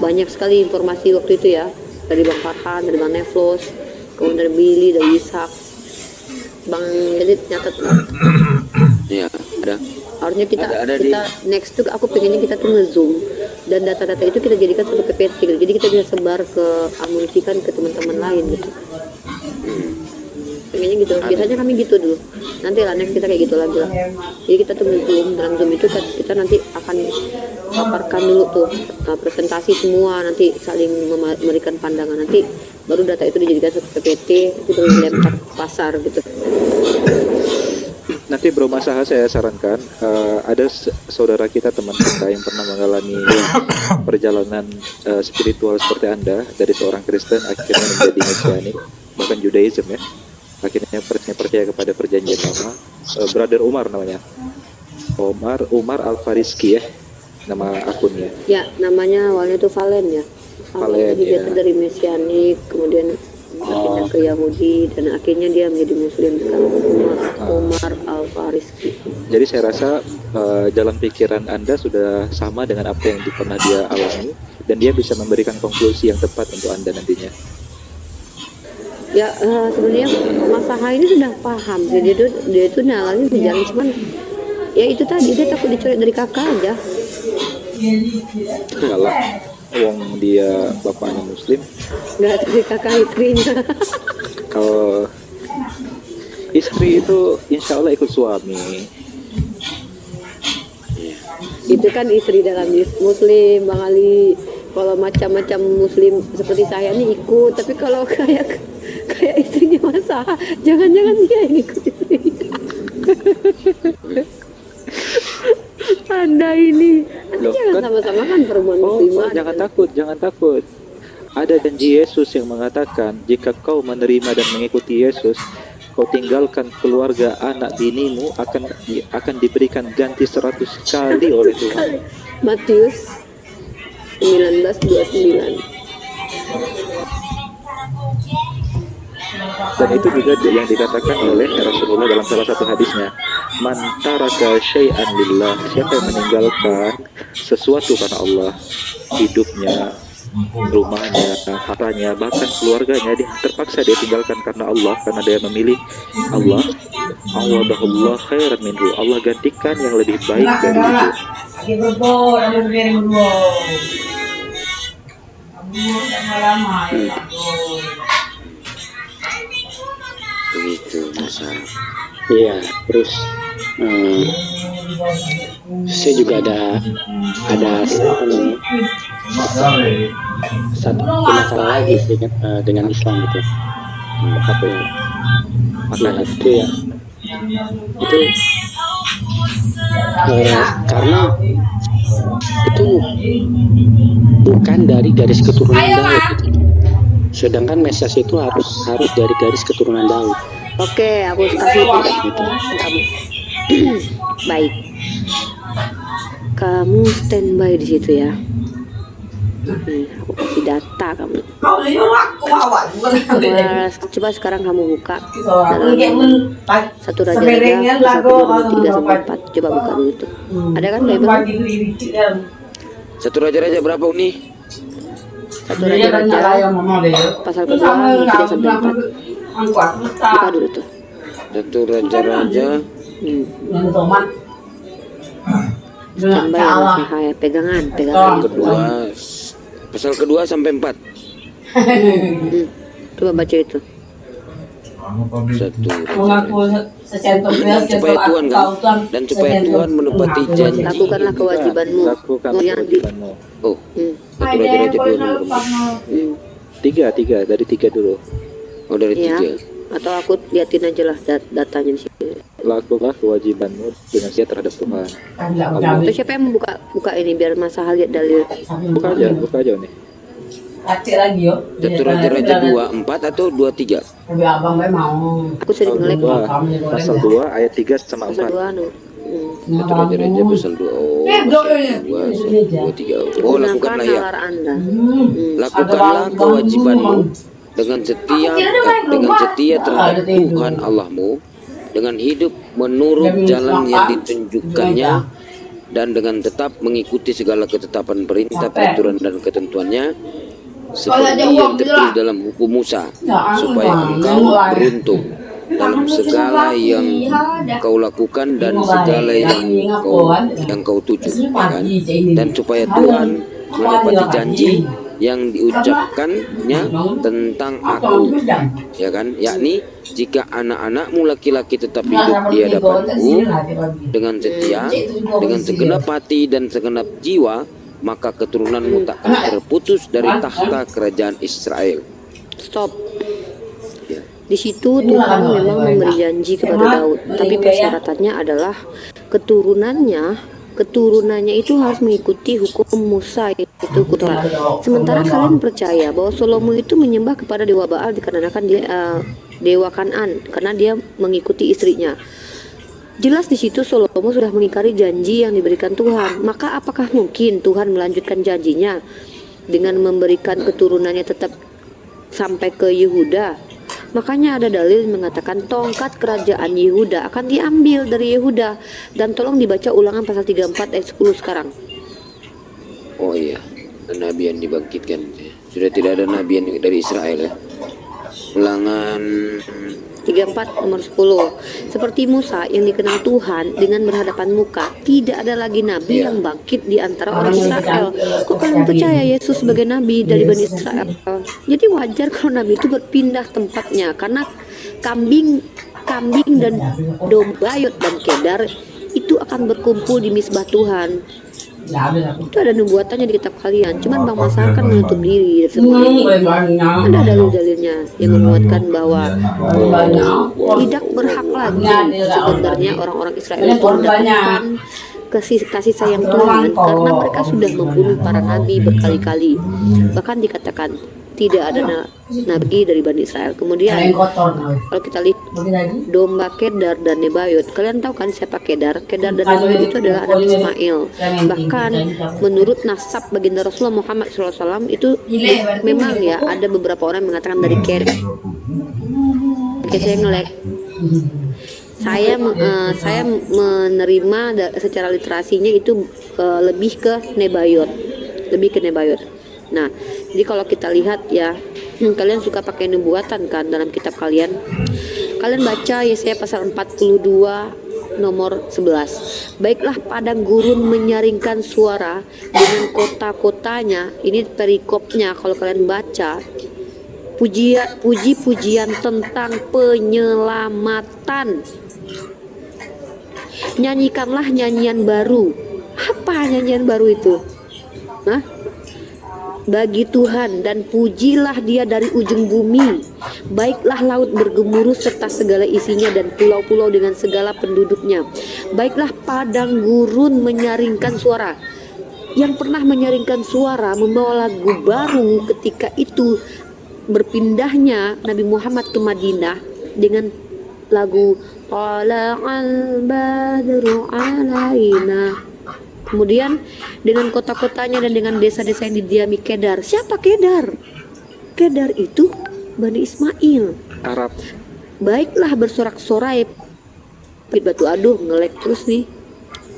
banyak sekali informasi waktu itu ya, dari Bang Farhan, dari Bang Neflos, kemudian dari Billy, dari Ishak, Bang Elit nyatet. Iya, ada. Harusnya kita Ada next tuh aku pengennya kita tuh nge-zoom dan data-data itu kita jadikan satu PPT gitu. Jadi kita bisa sebar ke amunisikan ke teman-teman lain gitu. Pengennya gitu. Biasanya kami gitu dulu. Nanti lah next kita kayak gitu lagi lah. Jadi kita tuh nge-zoom, dalam zoom itu kita nanti akan paparkan dulu tuh presentasi semua, nanti saling memberikan pandangan, nanti baru data itu dijadikan satu PPT, itu baru dilempar pasar gitu. Nanti Bro Masaha saya sarankan ada saudara kita, teman kita yang pernah mengalami perjalanan spiritual seperti Anda, dari seorang Kristen akhirnya menjadi Mesianik, bahkan Judaism ya, akhirnya percaya kepada perjanjian lama. Brother Umar namanya, Umar Al-Fariski ya nama akunnya. Ya, namanya awalnya tuh Valen ya. Valen, Dia ya. dari Mesianik, kemudian pindah ke Yahudi, dan akhirnya dia menjadi Muslim sekarang. Umar Al-Fariski. Jadi saya rasa jalan pikiran Anda sudah sama dengan apa yang pernah dia alami, dan dia bisa memberikan konklusi yang tepat untuk Anda nantinya. Ya, sebenarnya Mas Saha ini sudah paham sih, dia itu nalarnya di jalan, cuman ya itu tadi dia takut dicoret dari kakak aja. Kalah. Wong dia bapaknya muslim. Nggak dari kakak istrinya. Kalau istri itu insya Allah ikut suami. Itu kan istri dalam muslim, Bang Ali. Kalau macam-macam muslim seperti saya nih ikut, tapi kalau kayak istrinya masa, jangan-jangan dia yang ikut istrinya. Anda ini, Loh, jangan kan- sama-sama kan perempuan muslimah. jangan takut. Ada janji Yesus yang mengatakan, jika kau menerima dan mengikuti Yesus, kau tinggalkan keluarga, anak binimu akan diberikan ganti 100 kali oleh Tuhan. Matius 19:29. Dan itu juga yang dikatakan oleh Rasulullah dalam salah satu hadisnya, man taraka syai'an lillah, siapa yang meninggalkan sesuatu karena Allah, hidupnya, rumahnya, hartanya, bahkan keluarganya, dia terpaksa dia tinggalkan karena Allah, karena dia memilih Allah, Allah khairan minhu, Allah gantikan yang lebih baik dari itu. Begitu masalah. Iya, terus saya juga ada apa namanya, satu masalah lagi dengan Islam gitu. Apa ya? Maka itu ya, itu karena itu bukan dari garis keturunan Daud gitu. Sedangkan Mesias itu harus dari garis keturunan Daud. Oke, aku kasih Gitu. kamu. Baik. Kamu standby di situ ya. Nih, aku kasih data kamu. Coba sekarang kamu buka dalam 1 Raja-Raja 1, 2, 3 sampai 4. Coba buka dulu tuh. Ada kan Bible? 1 Raja-Raja berapa Uni? 1 Raja-Raja pasal kedua ayat 3 sampai 4. Buka dulu tuh. 1 Raja-Raja Standby ya Mas Mahaya, pegangan. kedua, pasal kedua sampai 4. Coba baca itu. 1 supaya Tuhan kan, dan supaya Tuhan menepati janji. Lakukanlah kewajibanmu. Lakukan Yang kewajibanmu. Oh, 1 Raja-Raja 2 nomor 4. Tiga dari 3 dulu. Oh, dari Ya. 3. Atau aku liatin aja lah datanya di sini. Lakukanlah kewajibanmu dengan setia terhadap Tuhan. Terus siapa yang buka ini biar Mas Sahal lihat dalil? Buka aja nih. 1 Raja-Raja 2 4 atau 2 3? Aku sering ngelek Pasal 2 ayat 3 sama pasal 4. 2 anu. 1 Raja-Raja pasal 2. Oh, pasal 2 3. Oh, Gunakan lakukanlah ya. nalar Anda. Lakukanlah kewajibanmu dengan setia terhadap Tuhan Allahmu, dengan hidup menurut jalan yang ditunjukkannya, dan dengan tetap mengikuti segala ketetapan perintah, peraturan dan ketentuannya seperti yang tertulis dalam hukum Musa, supaya engkau beruntung dalam segala yang kau lakukan dan segala yang kau tuju, ya kan? Dan supaya Tuhan menepati janji yang diucapkannya tentang aku, ya kan, yakni jika anak-anakmu laki-laki tetap hidup di hadapanku dengan setia, dengan segenap hati dan segenap jiwa, maka keturunanmu tak akan terputus dari tahta kerajaan Israel. Stop. Ya. Di situ Tuhan memang memberi janji kepada Daud, tapi persyaratannya adalah keturunannya itu harus mengikuti hukum Musa, itu Quran. Sementara kalian percaya bahwa Salomo itu menyembah kepada dewa Baal dikarenakan dia dewa Kan'an, karena dia mengikuti istrinya. Jelas di situ Salomo sudah mengingkari janji yang diberikan Tuhan. Maka apakah mungkin Tuhan melanjutkan janjinya dengan memberikan keturunannya tetap sampai ke Yehuda? Makanya ada dalil mengatakan tongkat kerajaan Yehuda akan diambil dari Yehuda. Dan tolong dibaca Ulangan pasal 34 ayat 10 sekarang. Oh iya, nabi yang dibangkitkan. Sudah tidak ada nabi yang dari Israel ya. Ulangan 34 nomor 10. Seperti Musa yang dikenal Tuhan dengan berhadapan muka, tidak ada lagi nabi yang bangkit di antara orang Israel. Kok kalian percaya Yesus sebagai nabi dari Bani Israel? Jadi wajar kalau nabi itu berpindah tempatnya, karena kambing dan domba, yot dan kedar itu akan berkumpul di misbah Tuhan. Itu ada nubuatannya di kitab kalian. Cuman Bang Masa kan menutup diri dari semua ini. Ada dalil-dalilnya yang menguatkan bahwa tidak berhak lagi sebenarnya orang-orang Israel itu mendapatkan kasih sayang Tuhan, karena mereka sudah membunuh para nabi berkali-kali. Bahkan dikatakan tidak ada nabi dari Bani Israel. Kemudian kalau kita lihat domba Kedar dan Nebayot, kalian tahu kan siapa Kedar? Kedar dan Nebayot itu adalah anak Ismail. Bahkan menurut nasab baginda Rasulullah Muhammad SAW itu memang ya ada beberapa orang yang mengatakan dari Kedar. Oke, saya ngelek. Saya menerima secara literasinya itu lebih ke Nebayot. Nah, jadi kalau kita lihat ya, kalian suka pakai nubuatan kan dalam kitab kalian. Kalian baca Yesaya pasal 42 nomor 11. Baiklah padang gurun menyaringkan suara dengan kota-kotanya. Ini perikopnya kalau kalian baca. Puji-pujian tentang penyelamatan. Nyanyikanlah nyanyian baru. Apa nyanyian baru itu? Hah? Bagi Tuhan, dan pujilah dia dari ujung bumi. Baiklah laut bergemuruh serta segala isinya, dan pulau-pulau dengan segala penduduknya. Baiklah padang gurun menyaringkan suara. Yang pernah menyaringkan suara membawa lagu baru ketika itu berpindahnya Nabi Muhammad ke Madinah dengan lagu Tala'al badru alaina. Kemudian dengan kota-kotanya dan dengan desa-desa yang didiami Kedar. Siapa Kedar? Kedar itu Bani Ismail, Arab. Baiklah bersorak-sorai. Batu, aduh ngelek terus nih.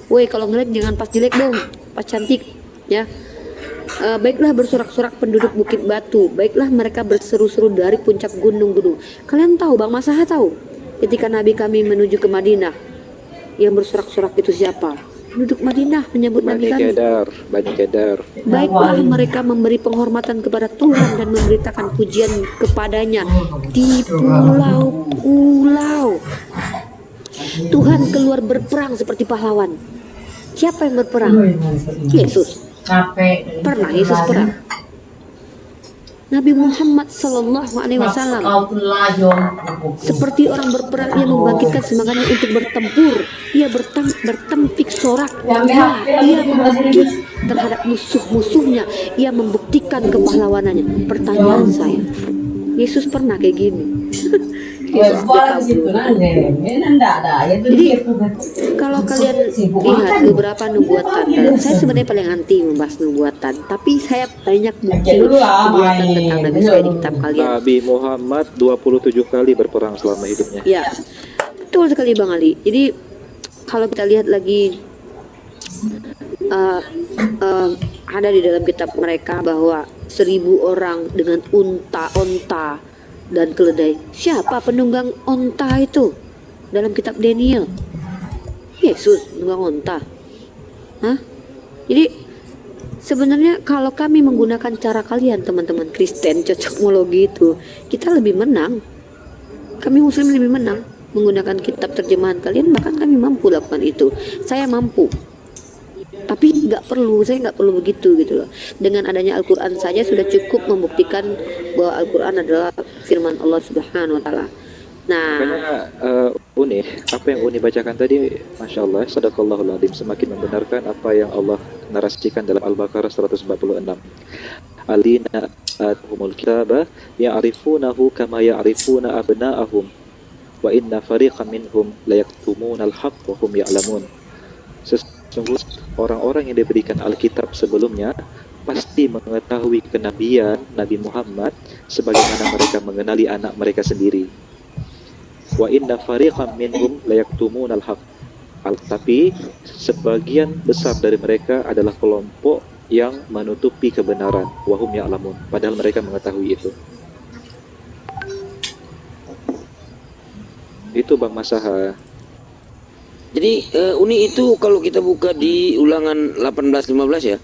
Woi, kalau ngelek jangan pas jelek dong, pas cantik ya. Baiklah bersorak-sorak penduduk Bukit Batu. Baiklah mereka berseru-seru dari puncak gunung-gunung. Kalian tahu, Bang Masaha tahu, ketika Nabi kami menuju ke Madinah, yang bersorak-sorak itu siapa? Penduduk Madinah menyambut Nabi kami. Bani Kedar. Baiklah mereka memberi penghormatan kepada Tuhan dan memberitakan pujian kepadanya di pulau-pulau. Tuhan keluar berperang seperti pahlawan. Siapa yang berperang? Yesus. Pernah Yesus perang? Nabi Muhammad Sallallahu Alaihi Wasallam seperti orang berperang, ia membangkitkan semangatnya untuk bertempur. Ia bertempik sorak. Ia membangkit terhadap musuh-musuhnya. Ia membuktikan kepahlawanannya. Pertanyaan saya, Yesus pernah kayak gini? Yesus dikabul. Jadi kalau kalian lihat beberapa nubuatan, saya sebenarnya paling anti membahas nubuatan, tapi saya banyak bukti nubuatan tentang Nabi saya di kitab kalian. Nabi Muhammad 27 kali berperang selama hidupnya. Ya, betul sekali Bang Ali. Jadi kalau kita lihat lagi ada di dalam kitab mereka bahwa 1000 orang dengan onta dan keledai. Siapa penunggang onta itu? Dalam kitab Daniel. Yesus penunggang onta. Hah? Jadi sebenarnya kalau kami menggunakan cara kalian teman-teman Kristen cocokmologi itu, kita lebih menang. Kami Muslim lebih menang menggunakan kitab terjemahan kalian, bahkan kami mampu lakukan itu. Saya mampu. Tapi saya nggak perlu begitu gitu loh. Dengan adanya Al-Quran saja sudah cukup membuktikan bahwa Al-Quran adalah firman Allah Subhanahu Wa Taala. Nah, Uni, apa yang Uni bacakan tadi, Masya Allah, Sadaqallahul Adzim, semakin membenarkan apa yang Allah narasikan dalam Al-Baqarah 146. Alina athumul kitaba ya'rifunahu kama ya'rifuna abna'ahum wa inna fariqan minhum layaktumuna al-haqq wa hum ya'lamun. Sesungguhnya orang-orang yang diberikan Alkitab sebelumnya pasti mengetahui kenabian Nabi Muhammad sebagaimana mereka mengenali anak mereka sendiri. Wa inna fariqan minhum layaktumunal haqq. Tapi sebagian besar dari mereka adalah kelompok yang menutupi kebenaran. Wa hum ya'lamun. Padahal mereka mengetahui itu. Itu Bang Masaha. Jadi Uni itu kalau kita buka di Ulangan 18:15 ya,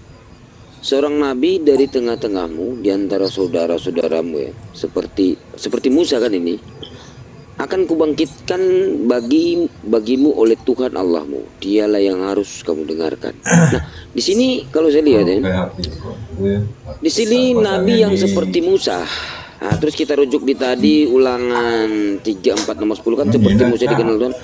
seorang nabi dari tengah-tengahmu di antara saudara-saudaramu ya, seperti Musa kan ini, akan kubangkitkan bagimu oleh Tuhan Allahmu. Dialah yang harus kamu dengarkan. Nah, di sini kalau saya lihat ya, di sini nabi yang seperti Musa. Nah, terus kita rujuk di tadi Ulangan 34 nomor 10 kan seperti Musa dikenal Tuhan.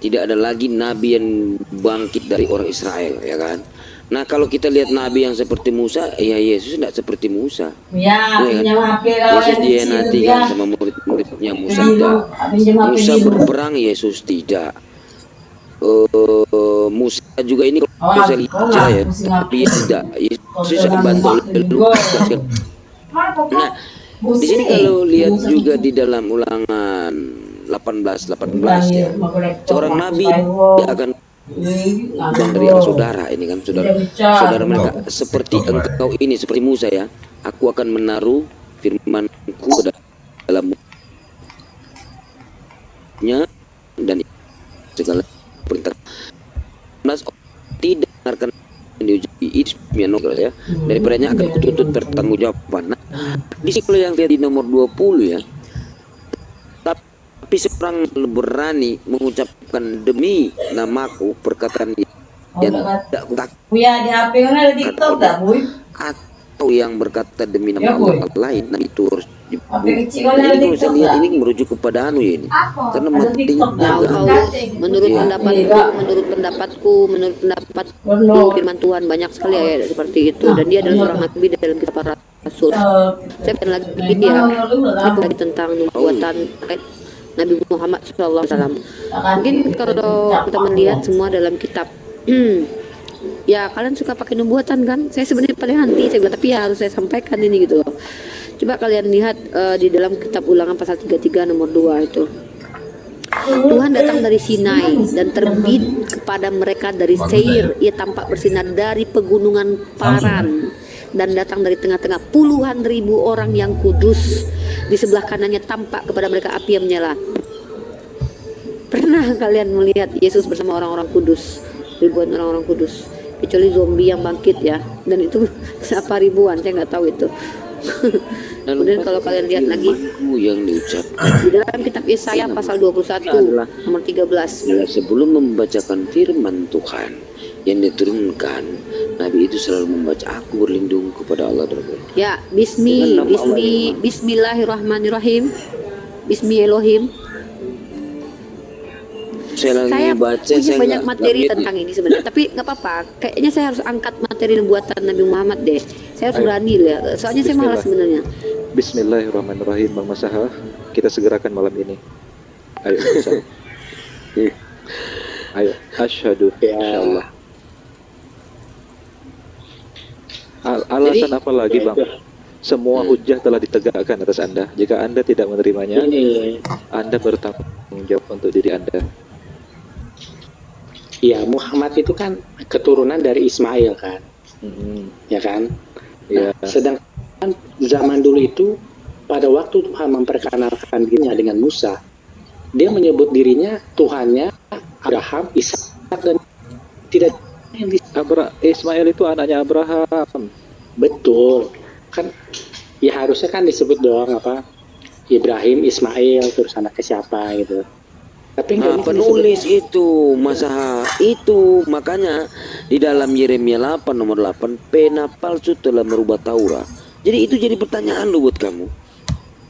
Tidak ada lagi nabi yang bangkit dari orang Israel, ya kan? Nah, kalau kita lihat nabi yang seperti Musa, ya Yesus tidak seperti Musa. Ya, pinjam HP kalau Yesus yang dia kecil nanti ya. kan sama murid-muridnya, Musa tidak. Pinjam HP Musa dulu. berperang, Yesus tidak. Musa juga ini kalau Oh, saya lihat ya, tapi dia tidak. Yesus akan bantu oleh Lukas kan. Nah, di sini kalau lihat juga di dalam Ulangan 18:18 ya, seorang nabi dia akan bang dari arah saudara ini kan, saudara mereka seperti engkau ini, seperti Musa ya, aku akan menaruh firmanku ke dalam mulutnya dan segala perintah. Tidak dengarkan diuji ya, daripadanya akan kutuntut pertanggungjawaban. Nah, di sini kalau yang lihat di nomor 20 ya, tapi seorang berani mengucapkan demi namaku perkataan yang tidak kutakut, Ya di HP kan ada TikTok tak, Bu? atau yang berkata demi nama Ya, Boy. Allah lain, nah itu harus dibunuh. HP kecil kan Nah, ada ini kalau saya TikTok lihat tak? ini merujuk kepada ya ini, karena Ada matinya TikTok tak? Tahu juga. Paulus, menurut Iya. pendapatku, menurut pendapat Perlu. firman Tuhan banyak sekali ayat seperti itu, dan dia adalah seorang nabi dalam kitab para rasul. Saya akan lagi ya, lagi tentang nubuatan Nabi Muhammad SAW. Mungkin kalau kita melihat semua dalam kitab, ya kalian suka pakai nubuatan kan? Saya sebenarnya paling anti, saya bilang, tapi ya harus saya sampaikan ini gitu loh. Coba kalian lihat di dalam kitab Ulangan pasal 33 nomor 2 itu. Tuhan datang dari Sinai dan terbit kepada mereka dari Seir. Ia tampak bersinar dari pegunungan Paran dan datang dari tengah-tengah puluhan ribu orang yang kudus. Di sebelah kanannya tampak kepada mereka api yang menyala. Pernah kalian melihat Yesus bersama orang-orang kudus, ribuan orang-orang kudus, kecuali zombie yang bangkit ya, dan itu siapa ribuan, saya nggak tahu itu. Kemudian kalau kalian lihat lagi Firman-Ku yang diucapkan di dalam kitab Yesaya pasal 21 nomor 13. adalah sebelum membacakan firman Tuhan yang diturunkan, Nabi itu selalu membaca, aku berlindung kepada Allah Rabbi. Ya, Dengan nama Allah yang Maha. Bismillahirrahmanirrahim. Bismi Elohim. Saya lagi Saya baca, punya saya banyak nggak materi lihat tentang ini sebenarnya, tapi nggak apa-apa. Kayaknya saya harus angkat materi nubuatan Nabi Muhammad deh. Saya harus Ayo. berani ya. Soalnya saya malas sebenarnya. Bismillahirrahmanirrahim Bang Masaha. Kita segerakan malam ini. Ayo Masaha. Ayo, asyhadu insyaallah. Alasan apa lagi Bang? Semua hujah telah ditegakkan atas Anda. Jika Anda tidak menerimanya, Ini Anda bertanggung jawab untuk diri Anda. ya, Muhammad itu kan keturunan dari Ismail kan, ya kan. Ya, Sedangkan zaman dulu itu pada waktu Tuhan memperkenalkan dirinya dengan Musa, dia menyebut dirinya Tuhannya Abraham, Ishak dan tidak yang Ismail itu anaknya Abraham. betul kan, ya harusnya kan disebut doang apa Ibrahim, Ismail, terus anaknya siapa gitu. Tapi Nah, enggak penulis itu masa itu makanya di dalam Yeremia 8 nomor 8, pena palsu telah merubah Taurat. Jadi itu jadi pertanyaan lo buat kamu.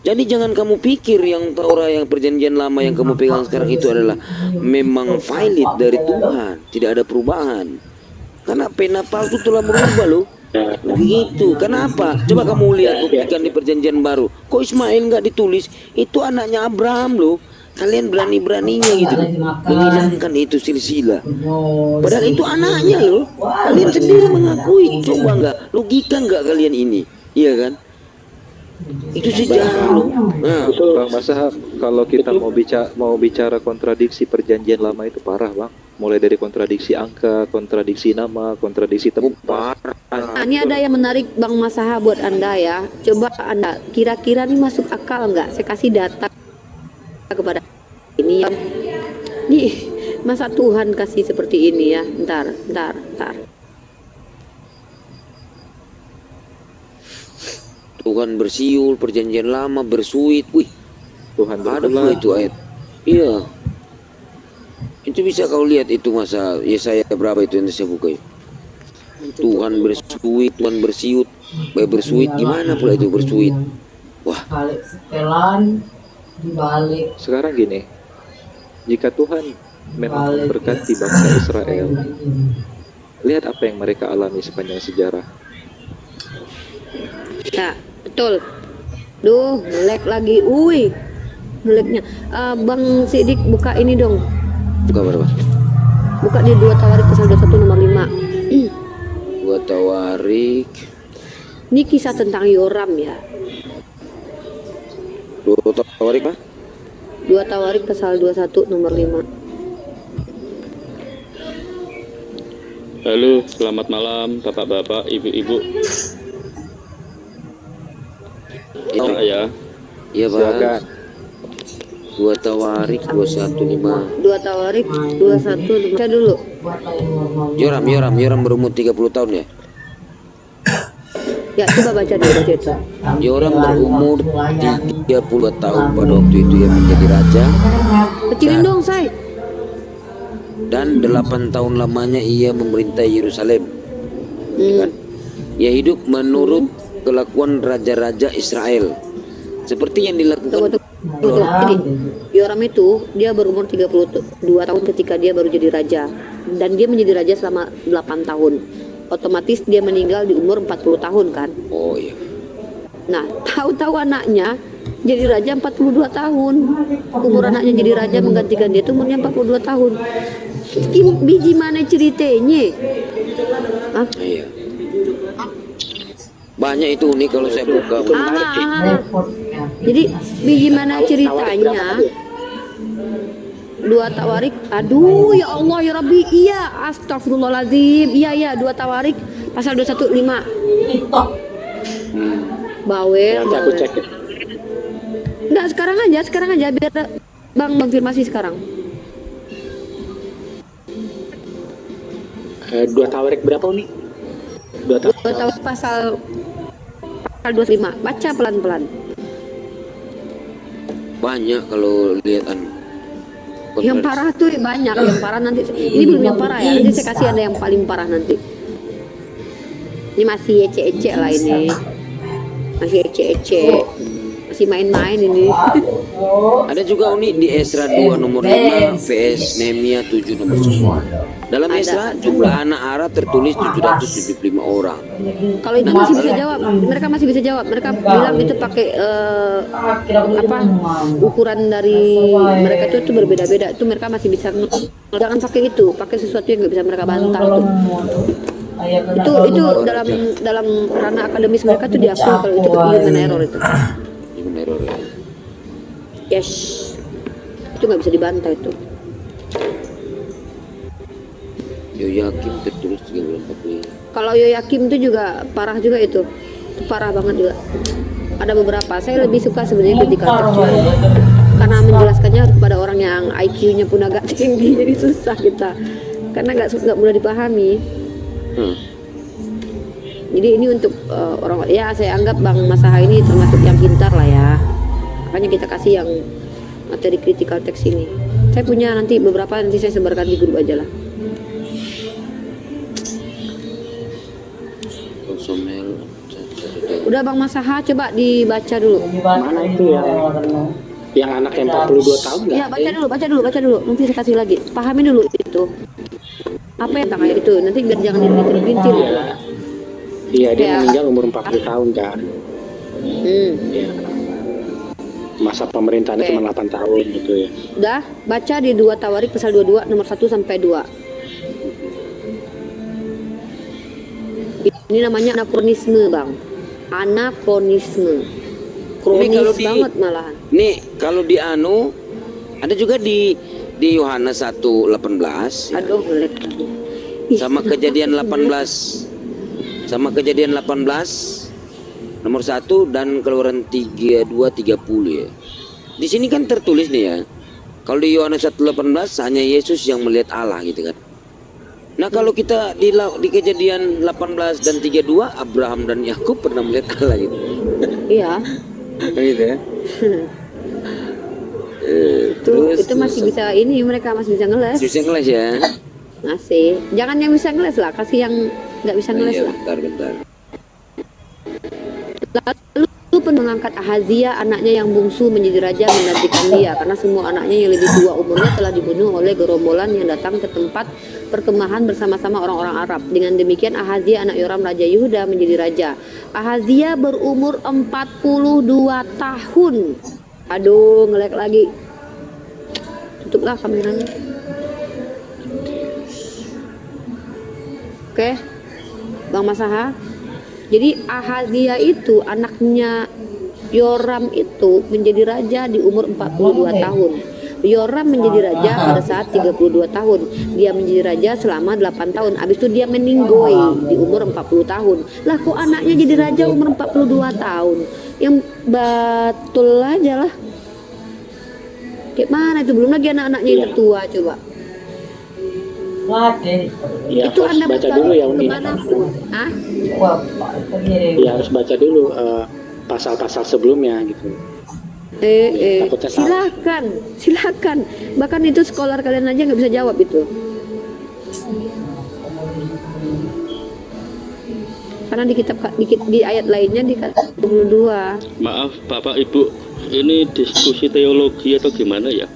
Jadi jangan kamu pikir yang Taurat, yang perjanjian lama yang kamu pegang sekarang itu adalah memang valid dari Tuhan, tidak ada perubahan. Karena pena palsu telah merubah loh. Begitu. Kenapa? Coba kamu lihat buktikan di perjanjian baru. Kok Ismail nggak ditulis? Itu anaknya Abraham loh. Kalian berani-beraninya gitu menghilangkan itu silsilah. Padahal itu anaknya loh. Kalian sendiri mengakui. Coba nggak? Logika nggak kalian ini? Iya kan? Itu sejarah loh. Nah, Bang Masaha, kalau kita mau bicara kontradiksi perjanjian lama itu parah Bang. Mulai dari kontradiksi angka, kontradiksi nama, kontradiksi tempat. Nah, ini ada yang menarik Bang Masaha buat Anda ya. Coba Anda kira-kira ini masuk akal nggak? Saya kasih data kepada ini yang Nih, masa Tuhan kasih seperti ini ya? Ntar. Tuhan bersiul, perjanjian lama bersuit. Wih, Tuhan ada berkelah. pula itu ayat. Iya. Itu bisa kau lihat itu masa Yesaya berapa itu yang saya buka. Tuhan bersuit, Tuhan bersiut. Bersuit gimana pula itu bersuit? Wah, Balik setelan, dibalik. Sekarang gini, jika Tuhan memang Balik. memberkati bangsa Israel, lihat apa yang mereka alami sepanjang sejarah. Ya, betul. Duh, ngelek lagi. Ngeleknya. Bang Sidik buka ini dong. buka berapa? Buka di 2 Tawarik pasal 21 nomor 5. 2 Tawarik. Ini kisah tentang Yoram ya. 2 Tawarik apa? 2 Tawarik pasal 21 nomor 5. Halo, selamat malam bapak-bapak, ibu-ibu. Itu Ya, iya Silakan. bang. 2 Tawarik 215. 2 Tawarik 21 baca dulu. Yoram berumur 30 tahun ya. Ya, coba baca dulu baca itu. Yoram berumur 32 tahun pada waktu itu ia menjadi raja, Kecilin dong, Say. dan 8 tahun lamanya ia memerintah Yerusalem. Hmm. Ia hidup menurut kelakuan raja-raja Israel, seperti yang dilakukan. Tunggu. Ini Yoram itu dia berumur 32 tahun ketika dia baru jadi raja, dan dia menjadi raja selama 8 tahun. Otomatis dia meninggal di umur 40 tahun kan. Oh iya. Nah, tahu-tahu anaknya jadi raja 42 tahun. Umur anaknya jadi raja menggantikan dia itu umurnya 42 tahun. Biji mana ceritanya? Hah? Iya. Banyak itu nih kalau saya buka. Jadi biji mana ceritanya? 2 Tawarik. Aduh ya Allah ya Rabbi. Iya, astagfirullahaladzim. Iya 2 Tawarik pasal 215. Bawel. Nanti aku cek ya. Enggak, sekarang aja biar Bang konfirmasi sekarang. 2 Tawarik berapa nih? 2 2 Tawarik pasal 25. Baca pelan-pelan. Banyak kalau lihat Yang parah tuh banyak, yang parah nanti. Ini belum yang parah ya, nanti saya kasih ada yang paling parah nanti. Ini masih ece-ece lah ini. Masih ece-ece. Masih main-main ini. Ada juga unik di Esra 2 nomor 5 vs Nehemia 7 nomor 10. Dalam Esra jumlah anak Ara tertulis 775 orang. Kalau itu masih bisa jawab, mereka masih bisa jawab. Mereka bilang itu pakai ukuran dari mereka itu berbeda-beda. Itu mereka masih bisa. Jangan pakai itu, pakai sesuatu yang nggak bisa mereka bantah itu dalam ranah akademis mereka tuh diakui kalau itu human error itu. Human error ya. Yes, itu nggak bisa dibantah itu. Yoyakim tertulis 345. Kalau Yoyakim itu juga parah juga itu parah banget juga. Ada beberapa saya lebih suka sebenarnya critical text karena menjelaskannya kepada orang yang IQ-nya pun agak tinggi, jadi susah kita karena nggak mudah dipahami. Jadi ini untuk orang ya saya anggap Bang Masaha ini termasuk yang pintar lah ya. Makanya kita kasih yang materi critical text ini. Saya punya nanti beberapa, nanti saya sebarkan di grup aja lah. Udah Bang Masaha coba dibaca dulu. Mana itu yang anak yang 42 tahun nggak? Ya baca dulu. Nanti saya kasih lagi. Pahami dulu itu. Apa yang tanggal itu? Nanti biar jangan dilintir-lintir gitu. Iya, dia Ya. meninggal umur 40 tahun kan. Ya. Masa pemerintahannya Oke. cuma 8 tahun gitu ya. Udah, baca di 2 Tawarik pasal 22 nomor 1 sampai 2. Ini namanya anakronisme, Bang. Anakronisme. Kronis Ini kalau di- banget malahan. Nih, kalau di ada juga di Yohanes 1:18 ya. Aduh, melek. Ih, Sama kenapa kejadian sih, 18. Sama kejadian 18 nomor 1 dan Keluaran 32:30 ya. Di sini kan tertulis nih ya. Kalau di Yohanes 1:18 hanya Yesus yang melihat Allah gitu kan. Nah kalau kita di Kejadian 18 dan 32, Abraham dan Yakub pernah melihat Allah gitu. Iya. Gitu ya. Itu masih bisa ini, mereka masih bisa ngeles. Bisa ngeles ya. Masih. Jangan yang bisa ngeles lah, kasih yang nggak bisa ngeles Iya, lah. bentar. Lalu mengangkat Ahazia, anaknya yang bungsu, menjadi raja menggantikan dia, karena semua anaknya yang lebih tua umurnya telah dibunuh oleh gerombolan yang datang ke tempat perkemahan bersama-sama orang-orang Arab. Dengan demikian Ahazia anak Yoram raja Yehuda menjadi raja. Ahazia berumur 42 tahun. Aduh, ngelek lagi. Tutuplah kameranya. Oke, Bang Masaha. Jadi Ahazia itu anaknya Yoram itu menjadi raja di umur 42 tahun. Yoram menjadi raja pada saat 32 tahun. Dia menjadi raja selama 8 tahun. Habis itu dia meninggoy di umur 40 tahun. Lah kok anaknya jadi raja umur 42 tahun? Yang betul aja lah. Kayak mana itu? Belum lagi anak-anaknya yang tua coba. Ya, Itu harus Anda baca buka dulu ya Uni. kemanapun. Hah? Ya harus baca dulu pasal-pasal sebelumnya gitu. Takutnya salah. Silakan. Bahkan itu sekolah kalian aja nggak bisa jawab itu. Karena di ayat lainnya dikatakan 22. Maaf Bapak Ibu, ini diskusi teologi atau gimana ya?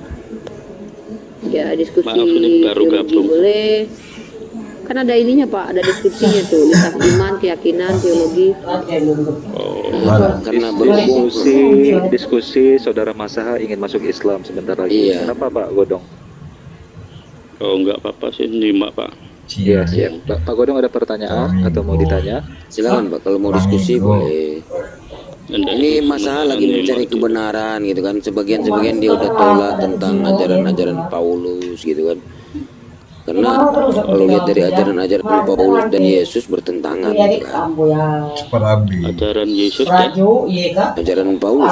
Ya diskusi Maaf, ini baru teologi gabung. boleh. Kan ada ininya Pak, ada deskripsinya tuh, lintas iman, keyakinan, teologi. Karena berhubung Diskusi saudara Masaha ingin masuk Islam sebentar lagi. Iya. Kenapa Pak Godong? Oh enggak apa-apa sih, nyimak Pak. Iya, siap. Pak Godong ada pertanyaan atau mau ditanya? silakan Pak, kalau mau diskusi boleh. Ini masalah lagi mencari kebenaran gitu kan. Sebagian dia udah tolak tentang ajaran-ajaran Paulus gitu kan. Karena kalau lihat dari ajaran-ajaran Paulus dan Yesus bertentangan gitu kan. Ajaran Yesus kan? Ajaran Paulus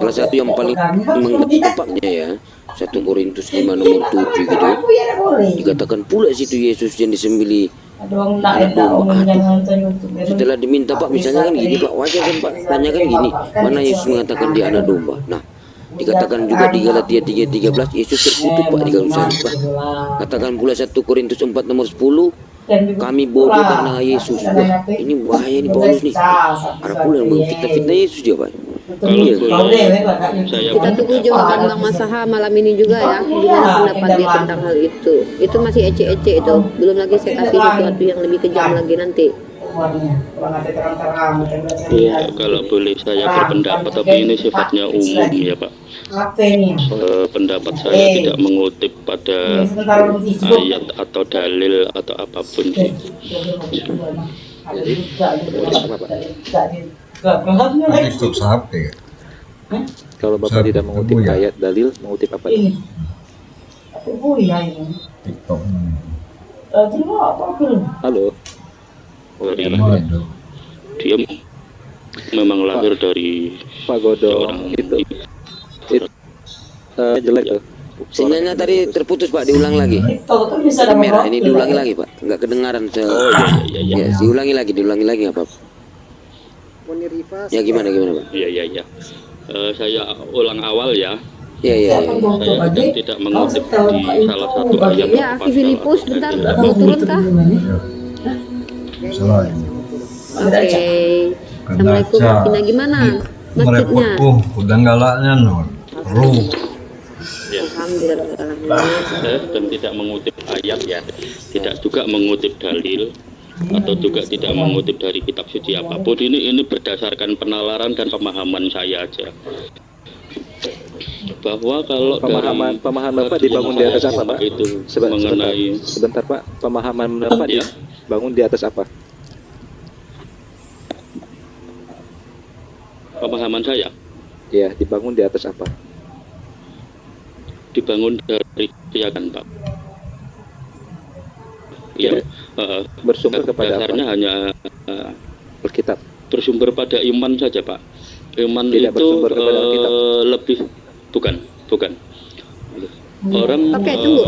salah satu yang paling mengetapnya ya 1 Korintus 5 nomor 7 gitu. Dikatakan pula situ Yesus yang disembelih anak domba. Setelah diminta Pak, misalnya kan gini Pak, wajar kan Pak, tanyakan gini, mana Yesus mengatakan dia anak domba. Nah, dikatakan juga di Galatia 3:13 Yesus terkutuk Pak di dalam sana Pak. Katakan pula 1 Korintus 4 nomor 10, kami bodoh karena Yesus. Wah, ini bahaya nih Paulus nih. Ada pula yang memfitnah Yesus dia Pak. Kalau boleh saya Kita tunggu jawaban Bang Masaha malam ini juga ya. Gimana pendapat dia tentang hal itu? Itu masih ece-ece itu. Belum lagi saya kasih sesuatu yang lebih kejam lagi nanti. Iya. kalau boleh saya berpendapat, tapi ini sifatnya umum ya Pak. Pendapat saya tidak mengutip pada ayat atau dalil atau apapun sih. Kalau Bapak tidak mengutip ayat dalil, mengutip apa? Halo. Dia memang lahir dari Pak Godong itu jelek tuh. Sinyalnya tadi terputus Pak, diulang lagi. Merah ini diulangi lagi Pak, nggak kedengaran. Ya, diulangi lagi nggak apa-apa. Poni Riva. Ya gimana Pak? Iya. Saya ulang awal ya. Iya. Saya tidak mengutip di salah satu ayat. Ya, Aki Filipus, bentar mau turun kah? Oke. Assalamualaikum, Vina, gimana masjidnya? Udah galaknya no. Alhamdulillah. Dan tidak mengutip ayat ya, tidak juga mengutip dalil atau juga tidak mengutip dari kitab suci apapun. Ini berdasarkan penalaran dan pemahaman saya aja. Bahwa kalau pemahaman Bapak dibangun di atas apa Pak? Itu sebentar Pak, pemahaman Bapak ya. Bangun di atas apa? Pemahaman saya? Ya, dibangun di atas apa? Dibangun dari keyakinan Pak. Ya, bersumber kepada dasarnya apa? Hanya Alkitab. Bersumber pada iman saja Pak. Iman Tidak itu bersumber kepada Alkitab. lebih bukan. Orang Oke, tunggu.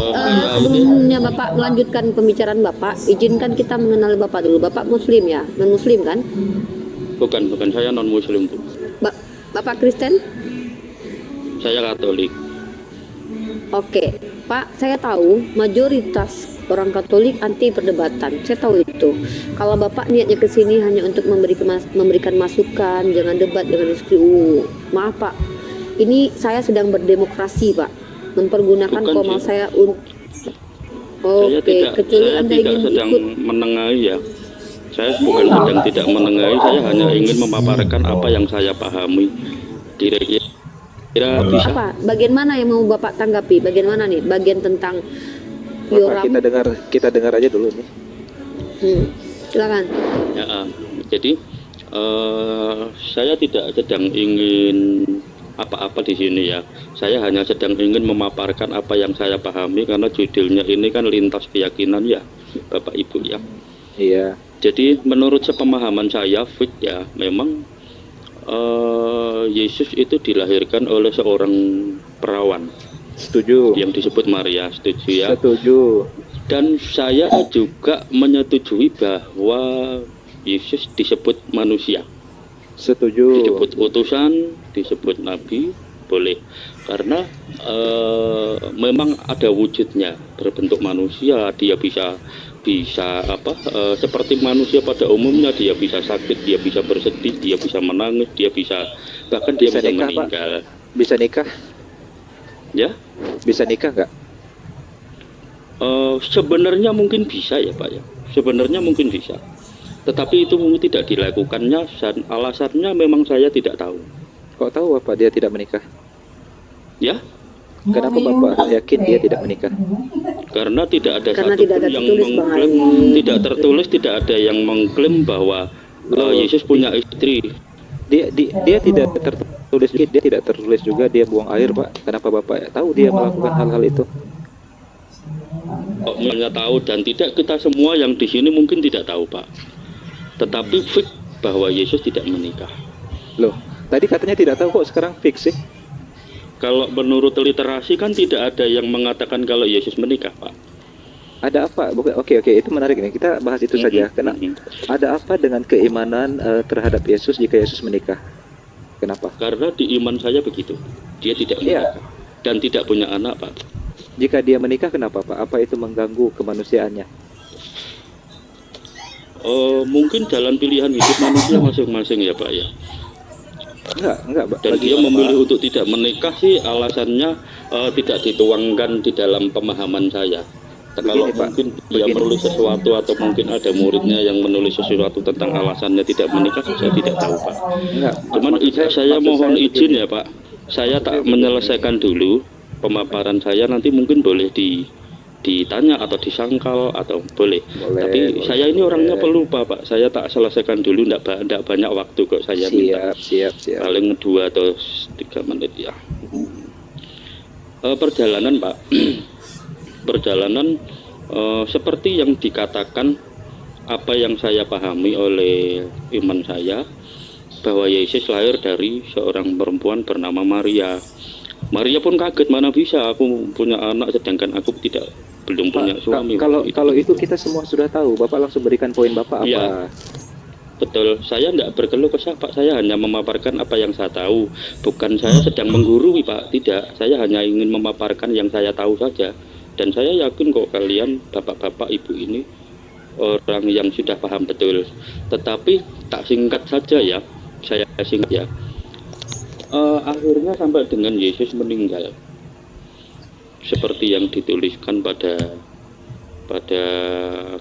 Sebelumnya Bapak melanjutkan pembicaraan Bapak, izinkan kita mengenal Bapak dulu. Bapak Muslim ya, non Muslim kan? bukan saya non Muslim Bu. Bapak Kristen? Saya Katolik. Oke, Pak, saya tahu mayoritas orang Katolik anti perdebatan. Saya tahu itu. Kalau Bapak niatnya ke sini hanya untuk memberikan masukan, jangan debat, jangan diskusi. Maaf Pak, ini saya sedang berdemokrasi Pak, mempergunakan Bukan, formal sih. saya untuk. Oke, kecuali saya Anda tidak ingin sedang ikut. menengahi ya. Saya bukan sedang tidak menengahi, saya hanya ingin memaparkan apa yang saya pahami. Kira-kira bisa. Apa? Bagian mana yang mau Bapak tanggapi? Bagian mana nih? Bagian tentang Bapak, Yoram? kita dengar aja dulu nih. Silakan. Ya, jadi saya tidak sedang ingin apa-apa di sini ya. Saya hanya sedang ingin memaparkan apa yang saya pahami karena judulnya ini kan lintas keyakinan ya, Bapak Ibu ya. Iya. Jadi menurut sepemahaman saya, Fit ya, memang Yesus itu dilahirkan oleh seorang perawan. Setuju. Yang disebut Maria, setuju ya. Setuju. Dan saya juga menyetujui bahwa Yesus disebut manusia. Setuju. Disebut utusan, disebut nabi, boleh. Karena memang ada wujudnya, berbentuk manusia, dia bisa seperti manusia pada umumnya, dia bisa sakit, dia bisa bersedih, dia bisa menangis, dia bahkan dia bisa nikah, meninggal. Pak? Bisa nikah? Ya? Bisa nikah nggak? Sebenarnya mungkin bisa ya Pak ya. Sebenarnya mungkin bisa. Tetapi itu mungkin tidak dilakukannya, alasannya memang saya tidak tahu. Kok tahu Bapak dia tidak menikah? Ya? Kenapa Bapak yakin dia tidak menikah? Karena tidak ada Karena satupun tidak ada yang tertulis, mengklaim, tidak tertulis, tidak ada yang mengklaim bahwa Yesus punya istri. Dia tidak tertulis, dia tidak tertulis juga dia buang air Pak. Kenapa Bapak tahu dia melakukan hal-hal itu? Hanya tahu dan tidak, kita semua yang di sini mungkin tidak tahu Pak. Tetapi fix bahwa Yesus tidak menikah. Loh, tadi katanya tidak tahu kok sekarang fix sih. Kalau menurut literasi kan tidak ada yang mengatakan kalau Yesus menikah Pak. Ada apa? Oke, itu menarik nih. Kita bahas itu saja. Ada apa dengan keimanan terhadap Yesus jika Yesus menikah? Kenapa? Karena di iman saya begitu. Dia tidak menikah dan tidak punya anak Pak. Jika dia menikah kenapa Pak? Apa itu mengganggu kemanusiaannya? Mungkin jalan pilihan hidup manusia masing-masing ya Pak ya. Enggak Pak. Dan dia memilih untuk tidak menikah sih alasannya tidak dituangkan di dalam pemahaman saya. Kalau mungkin dia menulis sesuatu atau mungkin ada muridnya yang menulis sesuatu tentang alasannya tidak menikah, saya tidak tahu Pak. Cuman saya mohon izin ya Pak, saya tak menyelesaikan dulu pemaparan saya, nanti mungkin boleh ditanya atau disangkal atau boleh. Tapi saya ini orangnya pelupa Pak, saya tak selesaikan dulu, enggak banyak waktu kok saya minta. Siap. Paling 2 atau 3 menit ya. Perjalanan Pak. Perjalanan seperti yang dikatakan, apa yang saya pahami oleh iman saya, bahwa Yesus lahir dari seorang perempuan bernama Maria. Maria pun kaget, mana bisa aku punya anak sedangkan aku belum punya suami. Kalau itu kita semua sudah tahu. Bapak langsung berikan poin Bapak apa? Ya, betul. Saya tidak berkeluh kesah Pak, saya hanya memaparkan apa yang saya tahu. Bukan saya sedang menggurui Pak, tidak. Saya hanya ingin memaparkan yang saya tahu saja. Dan saya yakin kok kalian, bapak-bapak, ibu ini orang yang sudah paham betul. Tetapi tak singkat saja ya, saya singkat ya. Akhirnya sampai dengan Yesus meninggal. Seperti yang dituliskan pada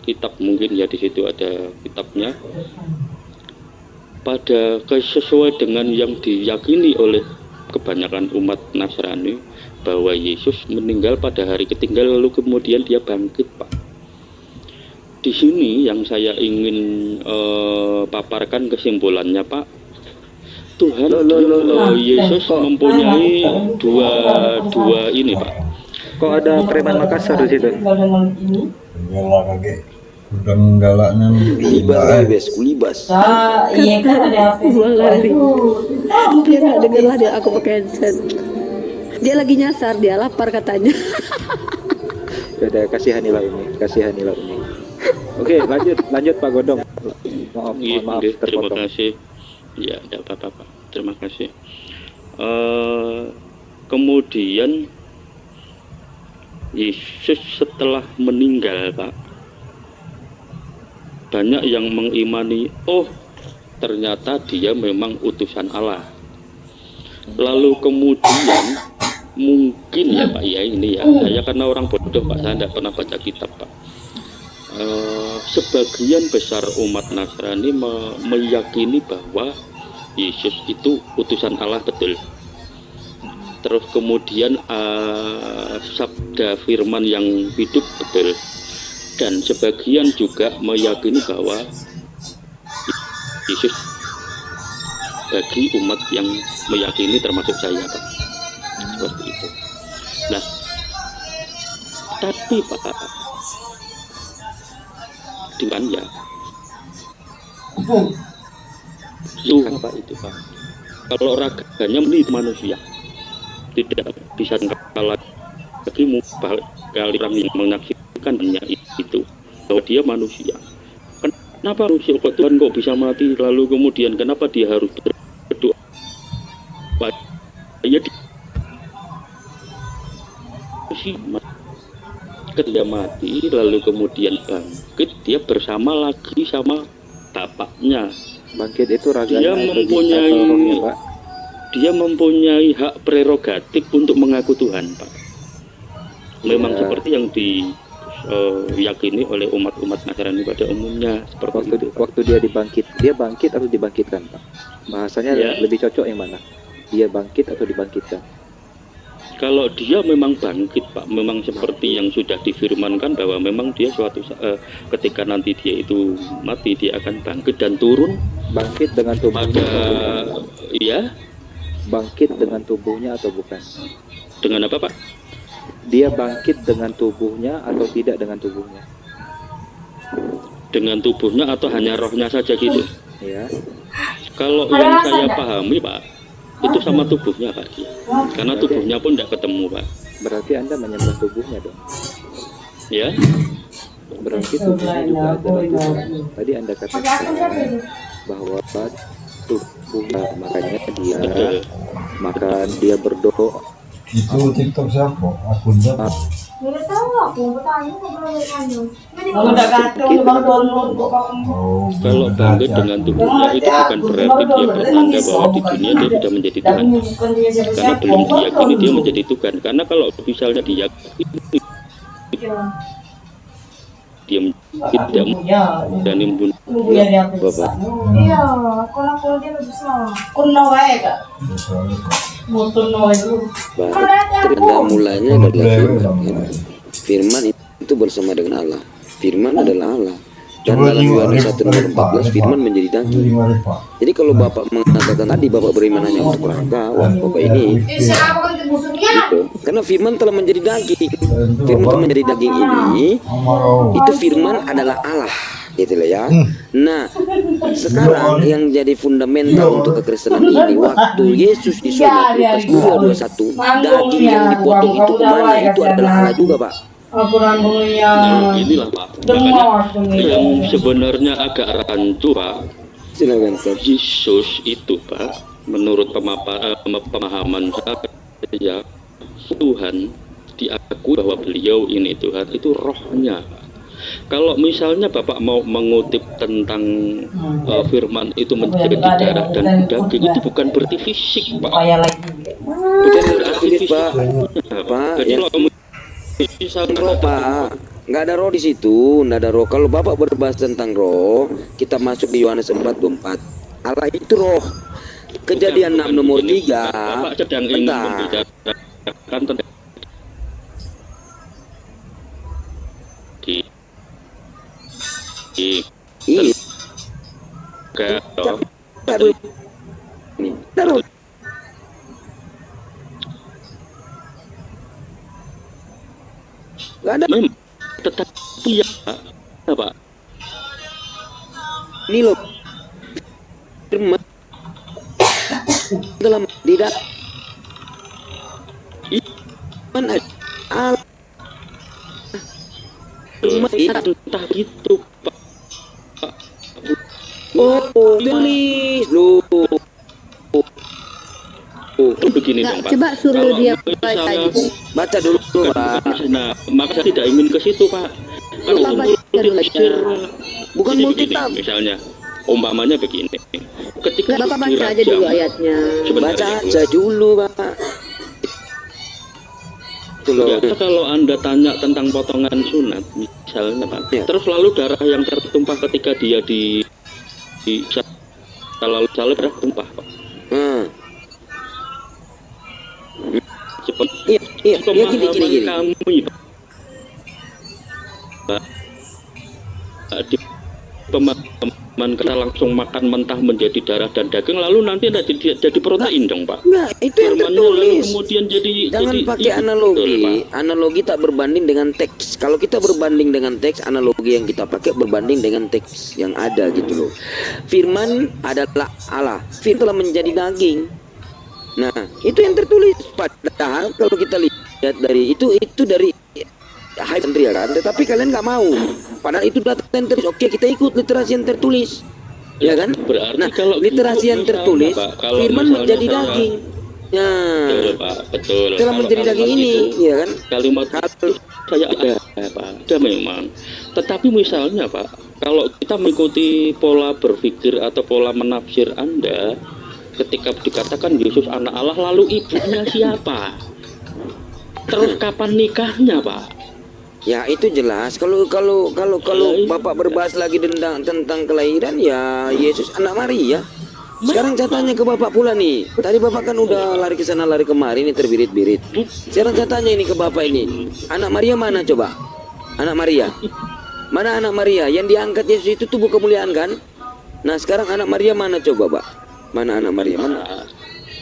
kitab, mungkin ya di situ ada kitabnya. Sesuai dengan yang diyakini oleh kebanyakan umat Nasrani, bahwa Yesus meninggal pada hari ketiga lalu kemudian dia bangkit Pak. Di sini yang saya ingin paparkan kesimpulannya Pak, Tuhan Yesus mempunyai dua ini Pak. Kok ada preman Makassar di situ? Udang galaknya kulibas. Iya kan ada Dia nggak dengar lah dia aku pakai headset. Dia lagi nyasar, dia lapar katanya. Udah kasihanilah Umi. Oke, lanjut Pak Godong. Maaf Terima terpotong. kasih. Ya, tidak apa-apa Pak. Terima kasih. Kemudian Yesus setelah meninggal, Pak, banyak yang mengimani, oh ternyata dia memang utusan Allah. Lalu kemudian mungkin ya Pak, ya ini ya, saya karena orang bodoh Pak, saya tidak pernah baca kitab Pak. Sebagian besar umat Nasrani meyakini bahwa Yesus itu utusan Allah betul. Terus kemudian sabda firman yang hidup betul. Dan sebagian juga meyakini bahwa Yesus bagi umat yang meyakini termasuk saya Pak. Seperti itu. Nah, tapi Pak, dengan ya Tuhan Pak itu Pak, kalau raganya menjadi manusia tidak bisa kalah lagi kali orang yang menyaksikan hanya itu bahwa dia manusia. Kenapa manusia kok Tuhan kok bisa mati, lalu kemudian kenapa dia harus berdoa? Ya ketika mati lalu kemudian bangkit, dia bersama lagi sama bapaknya. Bangkit itu raganya dia mempunyai hak prerogatif untuk mengaku Tuhan Pak. Memang seperti yang diyakini oleh umat-umat Nasrani pada umumnya seperti itu. Waktu dia bangkit atau dibangkitkan Pak? Bahasanya lebih cocok yang mana? Dia bangkit atau dibangkitkan? Kalau dia memang bangkit Pak, memang seperti yang sudah difirmankan bahwa memang dia suatu ketika nanti dia itu mati, dia akan bangkit dan turun. Bangkit dengan tubuhnya bangkit dengan tubuhnya atau bukan? Dengan apa Pak? Dia bangkit dengan tubuhnya atau tidak dengan tubuhnya? Dengan tubuhnya atau hanya rohnya saja gitu? Ya. Kalau yang saya pahami Pak, itu sama tubuhnya Pak, karena tubuhnya pun tidak ketemu Pak. Berarti Anda menyembah tubuhnya dong? Ya. Berarti tubuhnya juga adalah Tuhan. Tadi Anda katakan bahwa tubuhnya, makanya dia berdoa. Itu TikTok siapa? Akun siapa? Nggak tahu aku, bertanya Kalau bangkit dengan tubuhnya itu bukan berarti dia bertanda bahwa di dunia dia sudah menjadi Tuhan, karena belum diyakini dia menjadi Tuhan. Karena kalau misalnya diyakini dia tidak dan membunuh Bapak. Iya, kalau dia besar. Kuno baik Kak. Motor noise. Karena mulanya adalah firman. Firman itu bersama dengan Allah. Firman adalah Allah. Dan dalam Yohanes 1:14 firman menjadi daging. Jadi kalau Bapak mengatakan tadi Bapak beriman hanya untuk raga, wah Bapak ini gitu. Karena firman telah menjadi daging. Firman telah menjadi daging ini, itu firman adalah Allah, gitu loh ya. Nah, sekarang yang jadi fundamental untuk kekristenan ini, waktu Yesus disunat, Lukas 2:21, daging yang dipotong itu kemana? Itu adalah Allah juga Pak. Nah, inilah Pak, makanya yang sebenarnya agak rancu Pak. Silakan Yesus itu Pak, menurut pemahaman saya, Tuhan diakui bahwa beliau ini Tuhan, itu rohnya. Kalau misalnya Bapak mau mengutip tentang firman itu menjadi darah dan daging, itu bukan berarti fisik Pak. Bukan berarti fisik Pak. Jadi roh Pak, nggak ada roh di situ, nggak ada roh. Kalau Bapak berbahas tentang roh, kita masuk di Yohanes 4:24. Allah itu roh. Kejadian 6 nomor 3. Bapak sedang ingin membicarakan tentang nggak ada. Tetapi ya Pak, ini loh firman dalam tidak Allah. Entah gitu, Pak. Oh, tulis lu. Begini Nggak, dong, Pak. coba suruh Kalau dia misalnya- Baca dulu, Pak. Nah, maka saya tidak ingin ke situ, Pak. Kalau Bapak menurut baca dulu tafsir, aja. Bukan jadi multitaf. begini, misalnya, umpamanya begini. Ketika Bapak baca aja dirajam, dulu ayatnya. sebentar Baca ya, Bu. aja dulu, Pak. Itu loh. Ya, kalau Anda tanya tentang potongan sunat, misalnya Pak, Ya. terus lalu darah yang tertumpah ketika dia di kalau darah tumpah, Pak. Seperti Iya, gini. kami, Pak. Di pemahaman kita langsung makan mentah menjadi darah dan daging, lalu nanti jadi protein dong, Pak. Nah, itu yang Firmannya lalu tertulis. kemudian Jangan jadi pakai betul, analogi. Pak. Analogi tak berbanding dengan teks. Kalau kita berbanding dengan teks, analogi yang kita pakai berbanding dengan teks yang ada gitu loh. Firman adalah Allah. Firman telah menjadi daging. Nah, itu yang tertulis. Padahal kalau kita lihat dari itu dari Hayatria kan, tetapi kalian nggak mau. Padahal itu data yang tertulis. Oke, kita ikut literasi yang tertulis. Ya kan? Berarti Nah, kalau literasi yang misalnya, tertulis, Pak, kalau firman misalnya menjadi saya- daging. Nah, Betul, Pak, betul. telah Kalau menjadi daging kalimat ini, itu, ya kan? kalimat itu saya ada, Pak, ada memang. Tetapi misalnya, Pak, kalau kita mengikuti pola berpikir atau pola menafsir Anda, ketika dikatakan Yesus anak Allah, lalu ibunya siapa? Terus kapan nikahnya, Pak? Ya itu jelas. Kalau Bapak berbahas lagi tentang kelahiran, ya Yesus anak Maria. Sekarang saya tanya ke Bapak pula nih. Tadi Bapak kan udah lari ke sana lari kemari, ini terbirit-birit. Sekarang saya tanya ini ke Bapak ini. Anak Maria mana coba? Anak Maria. Mana anak Maria? Yang diangkat Yesus itu tubuh kemuliaan kan? Nah sekarang anak Maria mana coba, Pak? Mana anak Maria? Mana?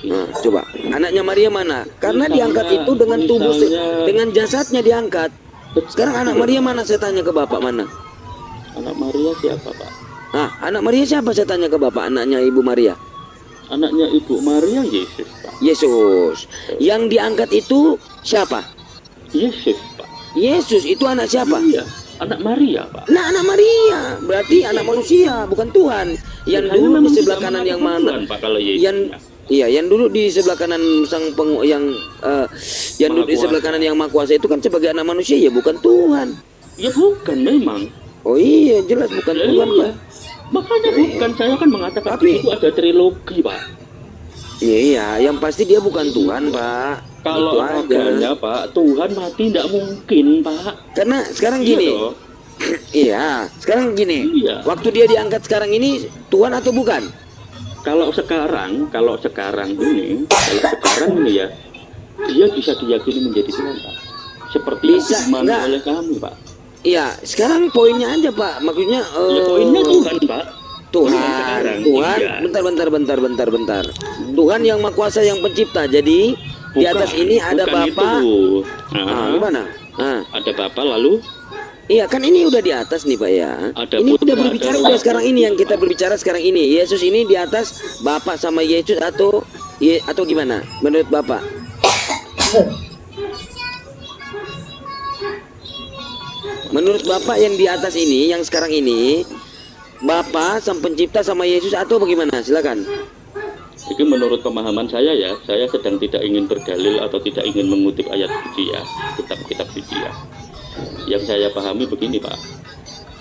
Nah, coba. Anaknya Maria mana? Karena diangkat itu dengan tubuh dengan jasadnya diangkat. Sekarang anak Maria mana, saya tanya ke Bapak mana? Anak Maria siapa, Pak? Nah, anak Maria siapa, saya tanya ke Bapak? Anaknya Ibu Maria. Anaknya Ibu Maria Yesus, Pak. Yesus. Yang diangkat itu siapa? Yesus, Pak. Yesus itu anak siapa? Iya, anak Maria, Pak. Nah, anak Maria. Berarti anak manusia, bukan Tuhan. Yang Saya dulu memang di sebelah tidak kanan yang mengatakan mana? Tuhan, Pak, kalau Yesus. Yang dulu di sebelah kanan sang yang dulu di sebelah kanan yang Maha Kuasa itu kan sebagai anak manusia, ya bukan Tuhan. Ya bukan memang. Oh iya, jelas bukan Ya, Tuhan, iya. Pak. Makanya bukan, saya kan mengatakan Tapi- itu ada trilogi, Pak. Iya, yang pasti dia bukan Tuhan, Pak. Kalau Itu aja. raganya, Pak, Tuhan mati tidak mungkin, Pak. Karena sekarang Iya gini, toh. iya, sekarang gini. Iya. Waktu dia diangkat sekarang ini Tuhan atau bukan? Kalau sekarang ini ya, dia bisa diyakini menjadi Tuhan, Pak. Seperti yang Bisa, dimana enggak. oleh kami, Pak. Iya, sekarang poinnya aja, Pak. Maksudnya Ya poinnya Tuhan, Pak. Tuhan, sekarang, Tuhan. iya. Bentar. Tuhan yang Maha Kuasa, yang pencipta. Jadi di atas ini ada bukan Bapa. itu. Ah, gimana? Ah. Ada Bapa lalu Iya, kan ini udah di atas nih, Pak ya. Ada Ini Putra, udah berbicara ada udah sekarang ini yang kita berbicara sekarang ini. Yesus ini di atas Bapa sama Yesus atau gimana menurut Bapak? Menurut Bapak yang di atas ini, yang sekarang ini, Bapa sang pencipta sama Yesus atau bagaimana? Silakan. Itu menurut pemahaman saya ya, saya sedang tidak ingin berdalil atau tidak ingin mengutip ayat suci ya, kitab-kitab suci ya. Yang saya pahami begini, Pak.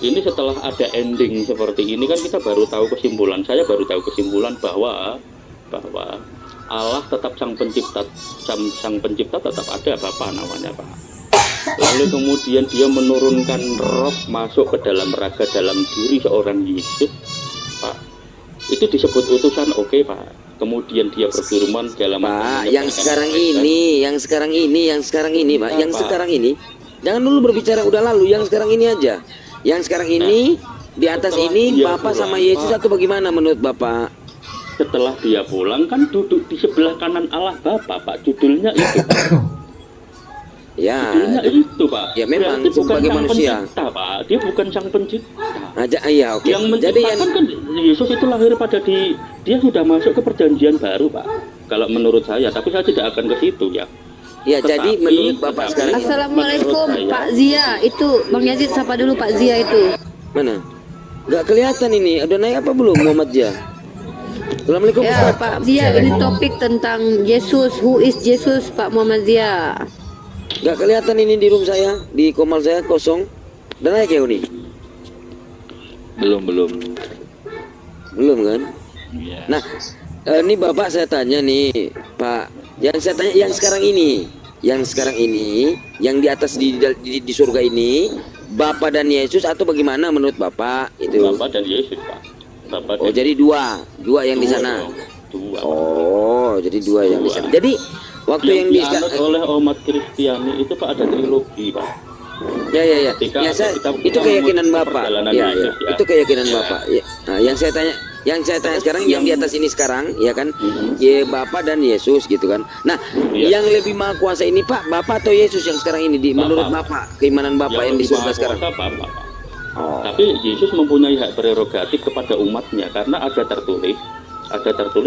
Ini setelah ada ending seperti ini kan kita baru tahu kesimpulan. Saya baru tahu kesimpulan bahwa Allah tetap sang pencipta tetap ada Bapa namanya, Pak. Lalu kemudian dia menurunkan roh masuk ke dalam raga dalam diri seorang Yesus, Pak. Itu disebut utusan, oke, Pak. Kemudian dia berfirman dalam Pak, yang sekarang ini, Pak, yang sekarang ini. Jangan dulu berbicara udah lalu, yang sekarang ini aja. Yang sekarang ini di atas ini Bapak sama Yesus atau bagaimana menurut Bapak? Setelah dia pulang kan duduk di sebelah kanan Allah Bapa, Pak. Judulnya itu, Pak. Ya, Judulnya itu, Pak. ya memang Berarti bukan sebagai sang manusia. pencipta, Pak. Dia bukan sang pencipta. Aja, iya, oke. Yang Jadi menciptakan kan Yesus itu lahir pada dia sudah masuk ke perjanjian baru, Pak. Kalau menurut saya, tapi saya tidak akan ke situ ya. Ya, jadi Tetapi- menurut Bapak sekarang Assalamualaikum Menurut saya- Pak Zia. Itu Bang Yazid sapa dulu Pak Zia itu. mana? Gak kelihatan ini. Udah naik apa belum Muhammad Zia? Assalamualaikum Ya Ustaz. Pak Zia, ini topik tentang Yesus. Who is Jesus Pak Muhammad Zia? Gak kelihatan ini di room saya, di komal saya kosong. Udah naik ya ini? Belum. Belum kan? Iya. Nah, ini Bapak saya tanya nih, Pak. Yang saya tanya yang sekarang ini, yang di atas di surga ini, Bapak dan Yesus atau bagaimana menurut Bapak itu? Bapak dan Yesus, Pak. Bapak Oh, dan jadi dua yang di sana. dua. Oh, jadi dua yang di sana. Jadi waktu yang di dianut oleh umat Kristiani itu Pak ada trilogi, Pak. ya. Ketika Ya, kita itu keyakinan mengikuti Bapak. perjalanan Ya, Yesus, ya. itu keyakinan Bapak. Ya. Nah, yang saya tanya sekarang yang di atas ini sekarang, ya kan? Ya, Bapak dan Yesus gitu kan. Nah, Iya. yang lebih maha kuasa ini Pak, Bapak atau Yesus yang sekarang ini menurut Bapak, keimanan Bapak yang di surga Maha sekarang? Kuasa Bapak, Pak. Oh. Tapi Yesus mempunyai hak prerogatif kepada umatnya karena ada tertulis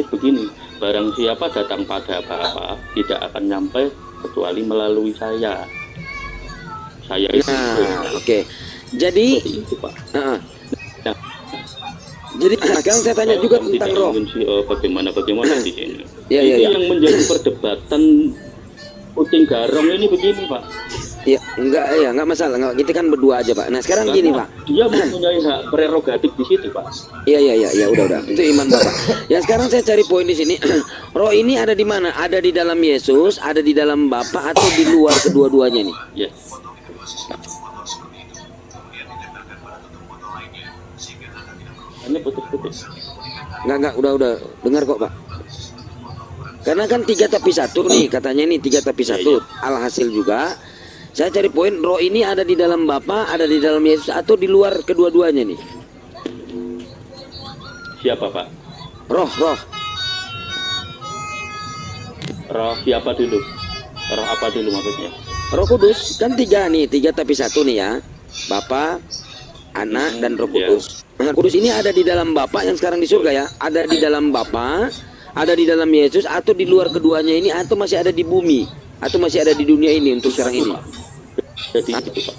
begini, barang siapa datang pada Bapa tidak akan nyampe kecuali melalui saya. Saya itu. Nah, oke. Jadi, Seperti itu, Pak. Heeh. Nah, Jadi sekarang saya tanya juga Kalau tentang tidak roh. mengunci, bagaimana di sini. Ya, Itu ya. yang menjadi perdebatan kucing garong ini begini, Pak. Ya, enggak masalah. Enggak, kita kan berdua aja, Pak. Nah, sekarang Karena gini, Pak. dia mempunyai hak prerogatif di situ, Pak. Iya, udah. Itu iman Bapak. Yang sekarang saya cari poin di sini. Roh ini ada di mana? Ada di dalam Yesus, ada di dalam Bapak atau di luar kedua-duanya nih? Ya. Ini putus-putus. Enggak, udah. Dengar kok, Pak. Karena kan 3 tapi 1 nih, katanya ini 3 tapi 1. Alhasil juga saya cari poin roh ini ada di dalam Bapa, ada di dalam Yesus atau di luar kedua-duanya nih. Siapa, Pak? Roh. Roh siapa dulu? Roh apa dulu maksudnya? Roh Kudus kan 3 nih, 3 tapi 1 nih ya. Bapa, Anak dan Roh Kudus. Nah, Kudus ini ada di dalam Bapa yang sekarang di surga ya. Ada di dalam Bapa, ada di dalam Yesus atau di luar keduanya ini atau masih ada di bumi atau masih ada di dunia ini untuk sekarang ini. Jadi itu, Pak.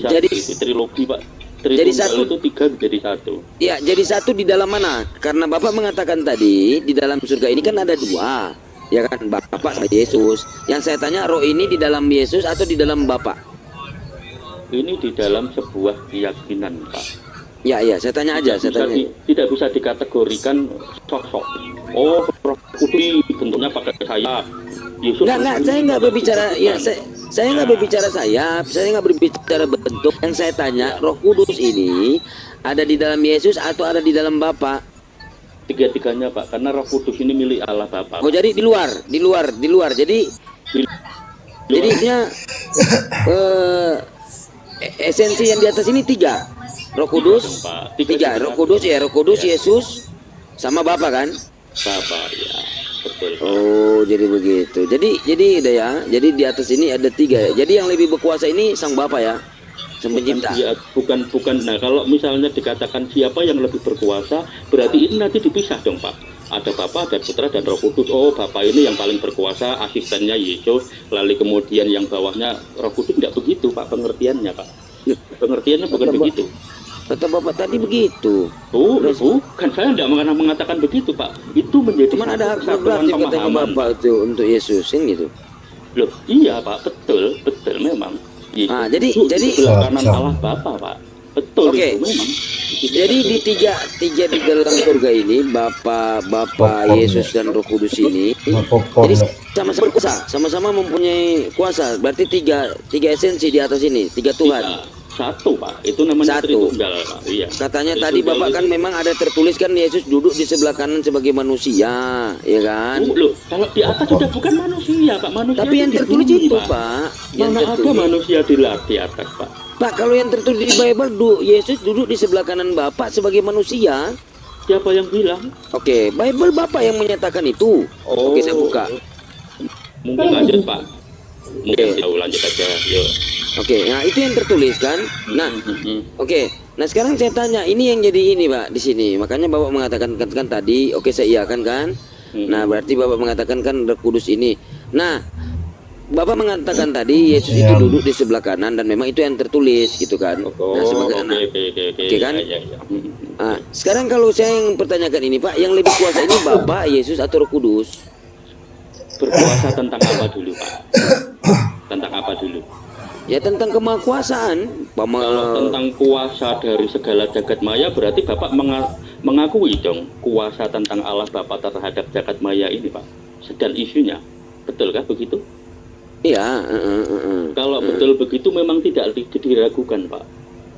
Jadi itu trilogi, Pak. Jadi Tritunggal satu. itu 3 jadi 1. Ya, jadi 1 di dalam mana? Karena Bapak mengatakan tadi di dalam surga ini kan ada 2, ya kan, Bapak sama Yesus. Yang saya tanya roh ini di dalam Yesus atau di dalam Bapak? Ini di dalam sebuah keyakinan, Pak. Ya, saya tanya aja, saya tanya. Tidak bisa dikategorikan sosok. Oh, Roh Kudus bentuknya pakai sayap. Yesus. Enggak, saya nggak berbicara. Ya, saya nggak berbicara sayap, saya nggak berbicara bentuk. Yang saya tanya, Roh Kudus ini ada di dalam Yesus atau ada di dalam Bapa? Tiga-tiganya, Pak. Karena Roh Kudus ini milik Allah Bapa. Oh, jadi di luar. Jadi jadinya esensi yang di atas ini 3. Roh Kudus, Pak. 3. Roh Kudus ya, Roh Kudus, Yesus, sama Bapa kan? Bapa, ya. Betul, Pak. Oh, jadi begitu. Jadi udah ya. Jadi di atas ini ada 3 ya. Jadi yang lebih berkuasa ini Sang Bapa ya, Sang Pencipta. Bukan. Nah, kalau misalnya dikatakan siapa yang lebih berkuasa, berarti ini nanti dipisah dong, Pak. Ada Bapa, ada Putra, dan Roh Kudus. Oh, Bapa ini yang paling berkuasa, asistennya Yesus, lalu kemudian yang bawahnya Roh Kudus. Tidak begitu, Pak, pengertiannya, Pak. Pengertiannya bukan begitu. Kata Bapak tadi begitu. Bukan, saya tidak mengatakan begitu, Pak. Itu menjadi Cuman ada hak kesatuan prerogatif katanya pemahaman. Bapak itu untuk Yesus, kan gitu. Loh, iya, Pak, betul memang. Yesus Ah, jadi itu di sebelah kanan Allah Bapa, Pak. Betul Oke. itu memang. Jadi di tiga di dalam surga ini Bapa, Yesus dan Roh Kudus ini, jadi sama-sama berkuasa, sama-sama mempunyai kuasa. Berarti tiga esensi di atas ini, 3 Tuhan. Satu, Pak. Itu namanya Satu. Tritunggal, Pak. Iya. Katanya Tritunggal tadi Bapak itu- kan memang ada tertulis kan Yesus duduk di sebelah kanan sebagai manusia, ya kan? Loh, kalau di atas sudah bukan manusia, Pak. Manusia Tapi yang di tertulis bumi, itu, Pak. Pak. Yang Mana ada tertulis. manusia di atas, Pak? Pak, kalau yang tertulis di Bible, Yesus duduk di sebelah kanan Bapak sebagai manusia. Siapa yang bilang? Oke, Bible Bapak yang menyatakan itu. Oke, saya buka. Mungkin lanjut, Pak. Mungkin lanjut aja. Yuk. Oke, nah itu yang tertulis kan. Nah, oke. Nah sekarang saya tanya, ini yang jadi ini Pak di sini. Makanya Bapak mengatakan kan tadi, oke saya iakan kan. Nah berarti Bapak mengatakan kan Roh Kudus ini. Nah Bapak mengatakan tadi Yesus itu duduk di sebelah kanan dan memang itu yang tertulis gitu kan. Nah, sebagai anak. Oke kan? Nah, sekarang kalau saya yang pertanyakan ini Pak, yang lebih kuasa ini Bapak, Yesus atau Roh Kudus? Berkuasa tentang apa dulu Pak? Tentang apa dulu? Ya tentang kemahakuasaan. Kalau tentang kuasa dari segala jagat maya berarti Bapak mengakui dong kuasa tentang Allah Bapa terhadap jagat maya ini Pak. Sedang isunya. Betul kah begitu? Iya. Kalau betul begitu memang tidak diragukan Pak.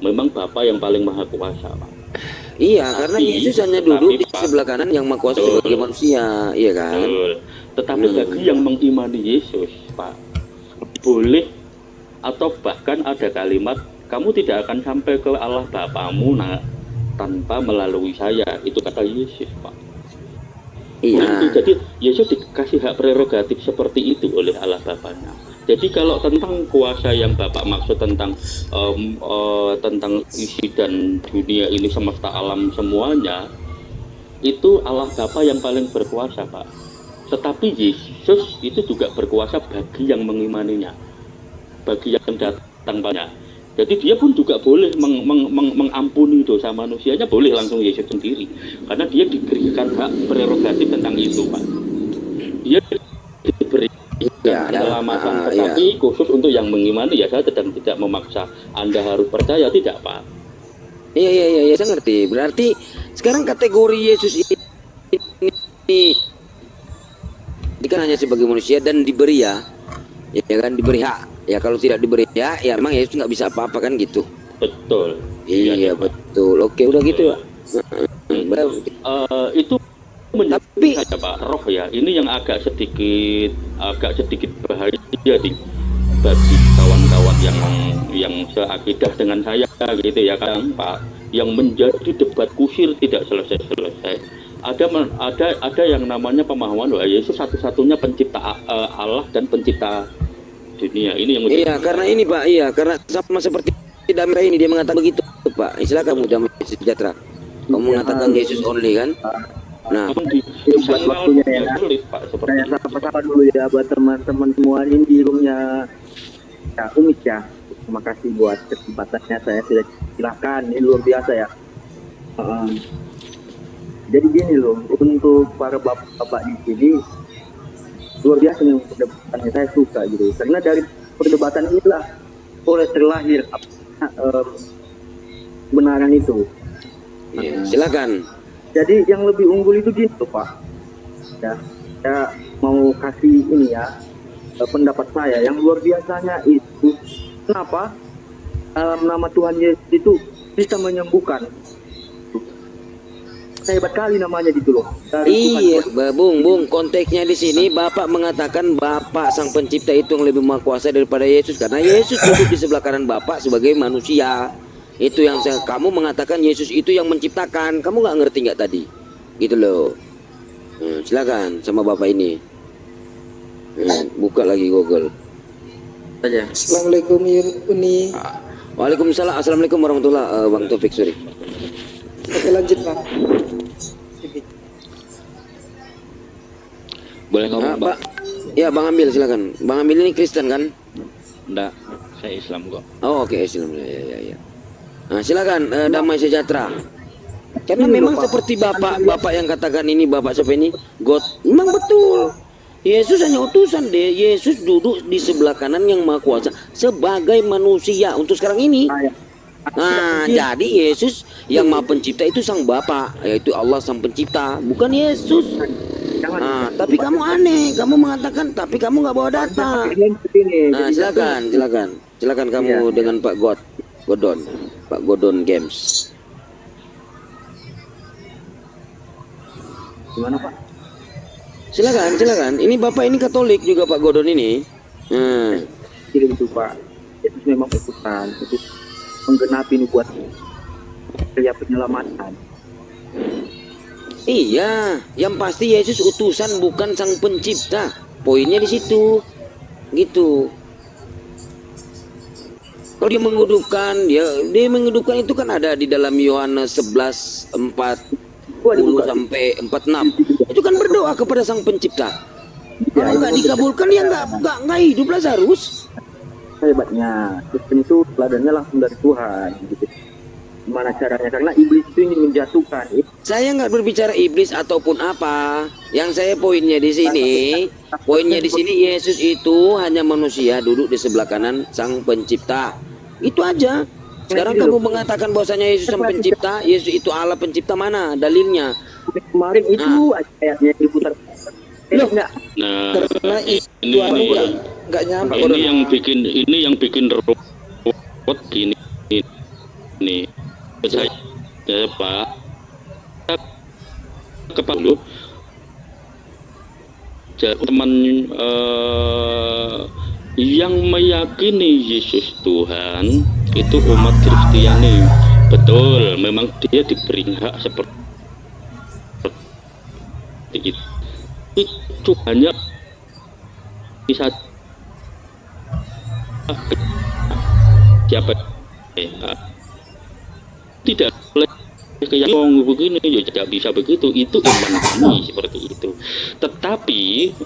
Memang Bapa yang paling maha kuasa Pak. Iya, karena Yesus hanya duduk di sebelah kanan yang maha kuasa sebagai manusia, iya kan? Betul. Tetapi bagi yang mengimani Yesus, Pak, boleh atau bahkan ada kalimat kamu tidak akan sampai ke Allah Bapamu tanpa melalui saya. Itu kata Yesus, Pak. Iya. Jadi Yesus dikasih hak prerogatif seperti itu oleh Allah Bapanya. Jadi kalau tentang kuasa yang Bapak maksud tentang isi dan dunia ini semesta alam semuanya, itu Allah Bapa yang paling berkuasa Pak. Tetapi Yesus itu juga berkuasa bagi yang mengimaninya, bagi yang datang padanya. Jadi dia pun juga boleh mengampuni dosa manusianya, boleh langsung Yesus sendiri, karena dia diberikan hak prerogatif tentang itu Pak. Dia diberi keselamatan, tetapi khusus untuk yang mengimani ya saya tidak memaksa Anda harus percaya, tidak Pak. Iya, saya ngerti. Berarti sekarang kategori Yesus ini kan hanya sebagai manusia dan diberi ya kan, diberi hak. Ya kalau tidak diberi hak, ya memang Yesus nggak bisa apa-apa kan gitu. Betul. Iya betul. Oke udah gitu Pak. Itu tapi saja Pak Roh ya, ini yang agak sedikit bahaya bagi kawan-kawan yang seakidah dengan saya gitu ya kan Pak, yang menjadi debat kusir tidak selesai. Ada yang namanya pemahaman bahwa Yesus satu-satunya pencipta Allah dan pencipta dunia ini yang karena ini Pak, karena sama seperti Damai ini dia mengatakan begitu Pak. Silakan kamu Damai Sejahtera, kamu mengatakan Yesus only kan. Nah, buat waktunya ya. Saya sapa-sapa dulu ya buat teman-teman semua ini di roomnya Kak Umis ya. Terima kasih buat kesempatannya, saya sudah silakan, ini luar biasa ya. Jadi gini loh, untuk para bapak-bapak di sini luar biasa nih perdebatannya, saya suka gitu. Karena dari perdebatan inilah oleh terlahir kebenaran itu. Silakan. Jadi yang lebih unggul itu gitu Pak. Ya, saya mau kasih ini ya pendapat saya yang luar biasanya itu kenapa dalam nama Tuhan Yesus itu bisa menyembuhkan. Hebat kali namanya gitu loh. Iya, Bung, konteksnya di sini Bapak mengatakan Bapak Sang Pencipta itu yang lebih maha kuasa daripada Yesus, karena Yesus duduk di sebelah kanan Bapak sebagai manusia. Itu yang kamu mengatakan Yesus itu yang menciptakan. Kamu nggak ngerti nggak tadi? Gitu loh. Silakan sama Bapak ini. Buka lagi Google. Saja. Assalamualaikum Uni. Waalaikumsalam. Assalamualaikum warahmatullahi Bang Taufik, sorry. Oke lanjut Bang. Boleh ngomong Pak? Ya Bang Ambil silakan. Bang Ambil ini Kristen kan? Enggak, saya Islam kok. Oh oke, Islam ya. Nah, silakan Damai Sejahtera. Karena memang seperti bapak yang katakan ini, Bapak siapa ini? God. Memang betul. Yesus hanya utusan deh. Yesus duduk di sebelah kanan yang maha kuasa sebagai manusia untuk sekarang ini. Nah, jadi Yesus yang maha pencipta itu sang Bapa, yaitu Allah sang pencipta, bukan Yesus. Nah, tapi kamu aneh, kamu mengatakan tapi kamu nggak bawa data. Nah, silakan kamu dengan Pak Pak Godon Games. Gimana Pak? Silakan. Ini Bapak ini Katolik juga Pak Godon ini. Itu Pak, itu memang utusan untuk menggenapi nubuat karya penyelamatan. Iya, yang pasti Yesus utusan bukan sang pencipta. Poinnya di situ, gitu. Kalau dia menghidupkan itu kan ada di dalam Yohanes 11:40 sampai 46. Itu kan berdoa kepada sang pencipta. Kalau nggak dikabulkan ya nggak hidup Lazarus. Hebatnya sistem itu teladannya langsung dari Tuhan gitu. Gimana caranya? Karena iblis itu ingin menjatuhkan. Saya nggak berbicara iblis ataupun apa. Yang saya poinnya di sini Yesus itu hanya manusia duduk di sebelah kanan Sang Pencipta. Itu aja. Sekarang kamu mengatakan bahwasanya Yesus Sang Pencipta, Yesus itu Allah Pencipta, mana dalilnya? Kemarin itu ayatnya diputar. Nah, ini yang bikin repot gini. Ini saya Pak kepala teman yang meyakini Yesus Tuhan itu umat Kristiani. Betul, memang dia diberi hak seperti itu. Itu hanya bisa siapa tidak boleh kayak ngomong begini ya, tidak bisa begitu, itu iman kami seperti itu. Tetapi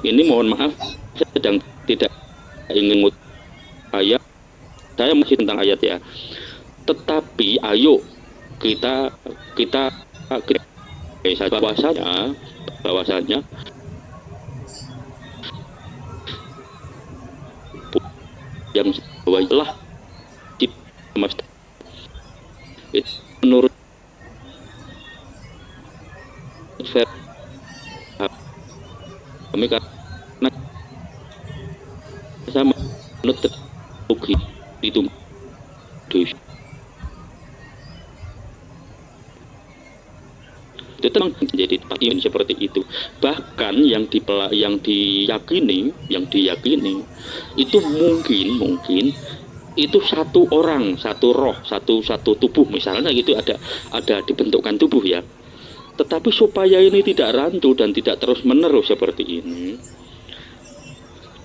ini mohon maaf, saya sedang tidak ingin ayat, saya masih tentang ayat ya. Tetapi ayo kita bahwasanya yang sesuailah menurut kami karena sama menurut itu memang menjadi pakian seperti itu. Bahkan yang diyakini itu mungkin itu satu orang, satu roh, satu tubuh misalnya gitu, ada dibentukkan tubuh ya. Tetapi supaya ini tidak rancu dan tidak terus menerus seperti ini,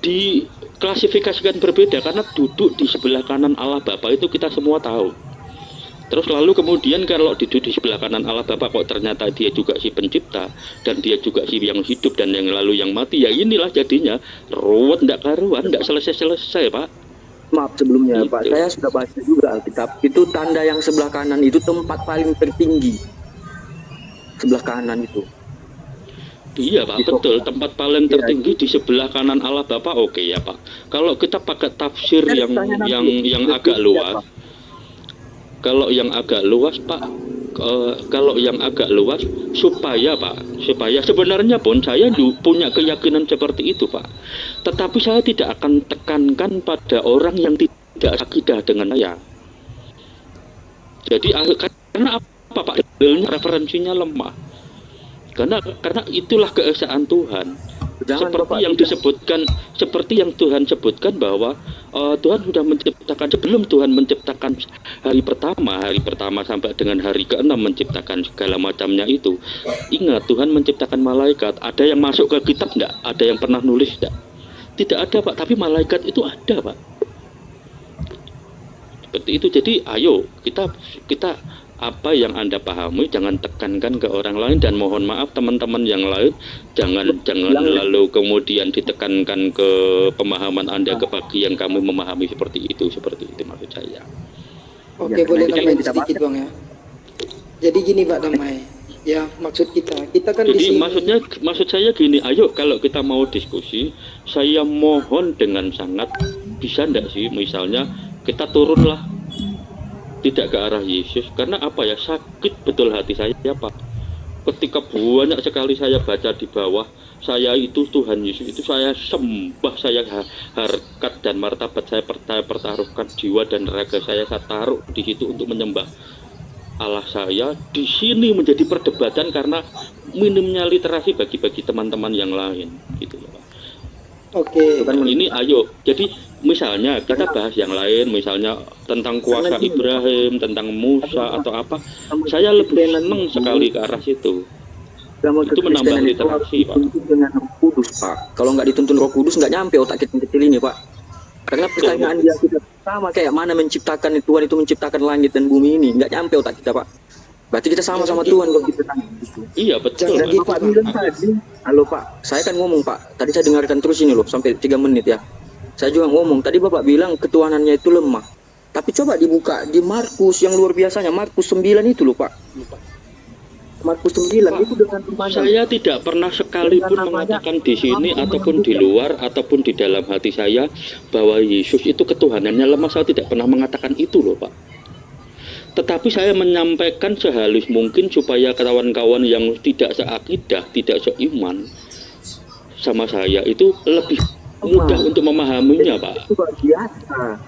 diklasifikasikan berbeda karena duduk di sebelah kanan Allah Bapa itu kita semua tahu. Terus lalu kemudian kalau duduk di sebelah kanan Allah Bapa kok ternyata dia juga si pencipta dan dia juga si yang hidup dan yang lalu yang mati, ya inilah jadinya ruwet, ndak karuan, ndak selesai Pak. Maaf sebelumnya gitu. Pak, saya sudah baca juga Alkitab. Itu tanda yang sebelah kanan itu tempat paling tertinggi. Sebelah kanan itu. Iya Pak, betul, tempat paling tertinggi di sebelah kanan Allah Bapa. Oke ya Pak. Kalau kita pakai tafsir yang agak luas. Kalau yang agak luas Pak, kalau yang agak luas supaya sebenarnya pun saya punya keyakinan seperti itu Pak. Tetapi saya tidak akan tekankan pada orang yang tidak akidah dengan saya. Jadi karena apa Pak? Referensinya lemah. Karena itulah keesaan Tuhan. Seperti yang Tuhan sebutkan bahwa Tuhan sudah menciptakan, sebelum Tuhan menciptakan hari pertama sampai dengan hari ke-6 menciptakan segala macamnya itu. Ingat, Tuhan menciptakan malaikat. Ada yang masuk ke kitab enggak? Ada yang pernah nulis enggak? Tidak ada Pak, tapi malaikat itu ada Pak. Seperti itu. Jadi ayo kita apa yang Anda pahami jangan tekankan ke orang lain, dan mohon maaf teman-teman yang lain jangan lalu kemudian ditekankan ke pemahaman Anda kepada yang kami memahami seperti itu maksud saya. Oke, boleh tambahin sedikit Bang ya. Jadi gini Pak Damai, ya maksud kita kan jadi di sini. maksud saya gini, ayo kalau kita mau diskusi, saya mohon dengan sangat, bisa enggak sih misalnya kita turunlah tidak ke arah Yesus, karena apa ya, sakit betul hati saya Pak ketika banyak sekali saya baca di bawah, saya itu Tuhan Yesus itu saya sembah, saya harkat dan martabat saya pertaruhkan, jiwa dan raga saya taruh di situ untuk menyembah Allah saya. Di sini menjadi perdebatan karena minimnya literasi bagi teman-teman yang lain gitu ya Pak. Oke. Ini ayo, jadi misalnya kita bahas yang lain, misalnya tentang kuasa Ibrahim, tentang Musa atau apa, saya lebih senang sekali ke arah situ. Itu menambah literasi Pak. Dengan Roh Kudus Pak. Kalau nggak dituntun Roh Kudus nggak nyampe otak kita kecil ini Pak. Karena pertanyaan dia kita sama kayak mana menciptakan Tuhan itu menciptakan langit dan bumi ini, nggak nyampe otak kita Pak. Berarti kita sama-sama Tuhan kalau kita tanya. Iya betul. Dan Bapak bilang tadi, halo Pak, saya kan ngomong Pak, tadi saya dengarkan terus ini loh sampai 3 menit ya. Saya juga ngomong, tadi Bapak bilang ketuhanannya itu lemah. Tapi coba dibuka di Markus yang luar biasanya, Markus 9 itu loh Pak. Markus 9 itu dengan saya tidak pernah sekalipun mengatakan di sini ataupun di luar ataupun di dalam hati saya bahwa Yesus itu ketuhanannya lemah. Saya tidak pernah mengatakan itu loh Pak. Tetapi saya menyampaikan sehalus mungkin supaya kawan-kawan yang tidak seakidah, tidak seiman sama saya itu lebih mudah untuk memahaminya Pak. Itu luar biasa.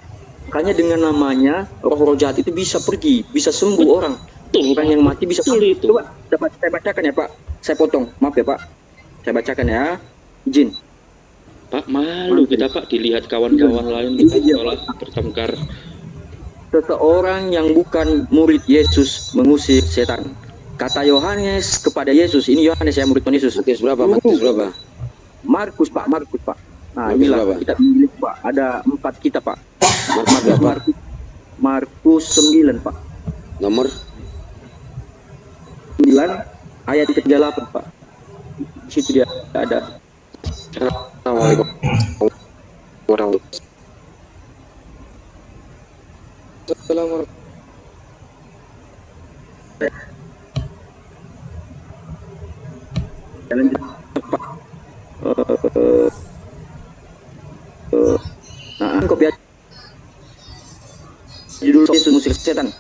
Makanya dengan namanya roh-roh jahat itu bisa pergi, bisa sembuh orang. Orang yang mati bisa sembuh. Coba dapat saya bacakan ya Pak. Saya potong, maaf ya Pak. Saya bacakan ya. Izin. Pak, malu kita Pak dilihat kawan-kawan lain kita malah bertengkar. Seseorang yang bukan murid Yesus mengusir setan. Kata Yohanes kepada Yesus, ini Yohanes ya murid Tuhan Yesus. Markus berapa? Markus berapa? Markus Pak. Nah, inilah kita pilih Pak. Ada 4 kita Pak. Markus 9 Pak. Nomor 9 ayat 38 Pak. Di situ dia ada. Assalamualaikum warahmatullahi Assalamualaikum. Nah, kopi judul Yesus mengusir setan.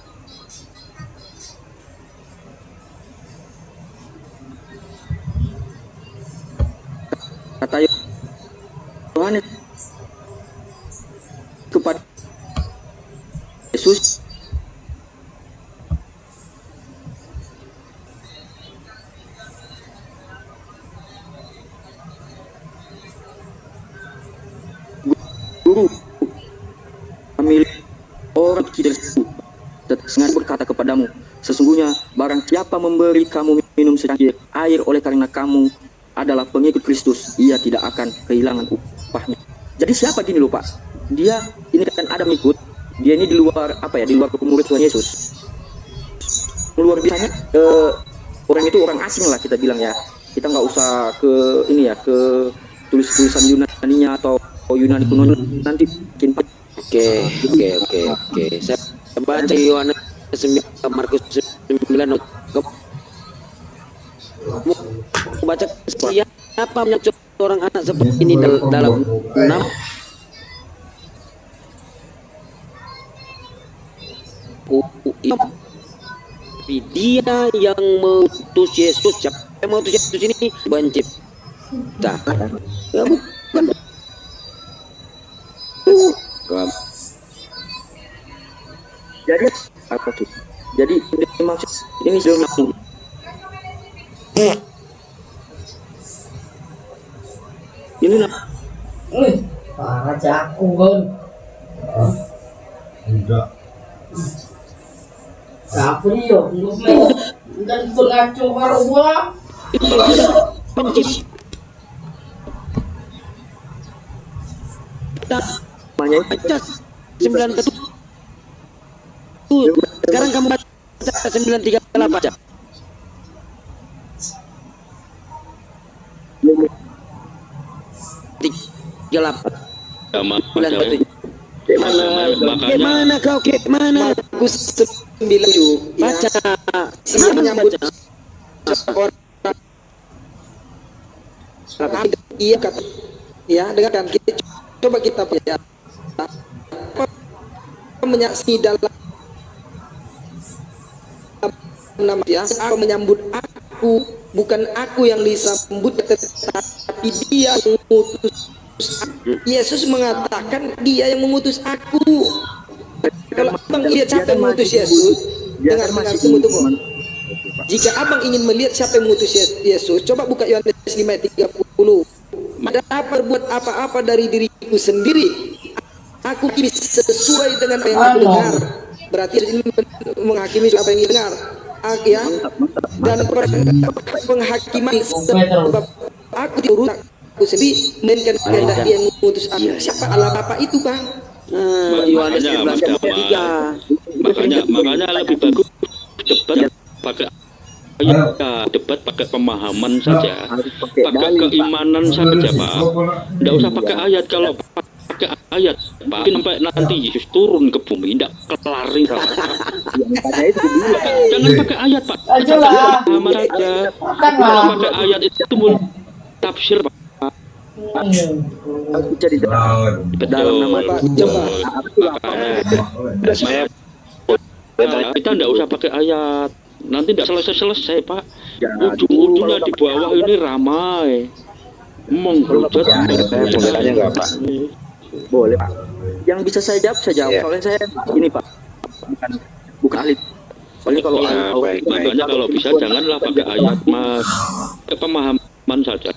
Kata Yohanes kepada Yesus, Guru, memilih orang tidak sengaja berkata kepadamu, sesungguhnya barang siapa memberi kamu minum secangkir air oleh karena kamu adalah pengikut Kristus, ia tidak akan kehilangan upahnya. Jadi siapa gini loh Pak? Dia ini kan ada mengikut, dia ini di luar di luar murid Tuhan Yesus. Luar biasanya orang itu orang asing lah kita bilang ya. Kita nggak usah ke ke tulisan Yunaninya atau Yunani kuno nanti bikin. Oke. Saya baca Yohanes 9, Markus 9. Baca siapa menyangkut orang anak seperti ini dalam 6 dia yang mengutus Yesus. Siapa yang mengutus Yesus ini? Pencipta. Ya bukan. Jadi maksud ini sudah ini lah. Parah jaku kan. Enggak. Siapa dia? Dan pengacu baru gua. Banyak 9 ketuk. Sekarang kamu baca 938 aja. Mana kau mana? Aku 9 baca. Siapa menyambut orang? Iya kata. Ya dengarkan kita coba kita ya. Menyaksikan dalam nama dia. Aku menyambut aku, bukan aku yang disambut, tetapi dia yang mengutus. Yesus mengatakan dia yang mengutus aku. Kalau abang lihat siapa yang mengutus Yesus, dengar tunggu. Jika abang ingin melihat siapa yang mengutus Yesus, coba buka Yohanes 5 ayat 30. Ada berbuat apa-apa dari diriku sendiri, aku kini sesuai dengan apa yang aku dengar. Berarti ini menghakimi apa yang dengar. Ya, dan penghakiman sebab aku diurut aku sendiri, melainkan kehendak dia yang mengutus aku. Siapa Allah Bapa itu bang? Yohanes 11 makanya lebih bagus debat pakai ayat, debat pakai pemahaman saja, pakai keimanan saja Pak. Tidak usah pakai ayat. Kalau pakai ayat Pak, sampai nanti Yesus turun ke bumi, tidak kelarin sama. Jangan pakai ayat Pak, pakai pemahaman saja. Kalau pakai ayat itu tafsir Pak. Jadi dalam nama Coba. Kita tidak usah pakai ayat. Nanti tidak selesai Pak. Ujung-ujungnya di bawah ini ramai. Menghujat. Saya enggak Pak. Boleh Pak. Yang bisa saya jawab Soalnya saya ini Pak. Bukan ahli. Soalnya kalau makanya kalau bisa janganlah pakai ayat Mas. Pemahaman saja.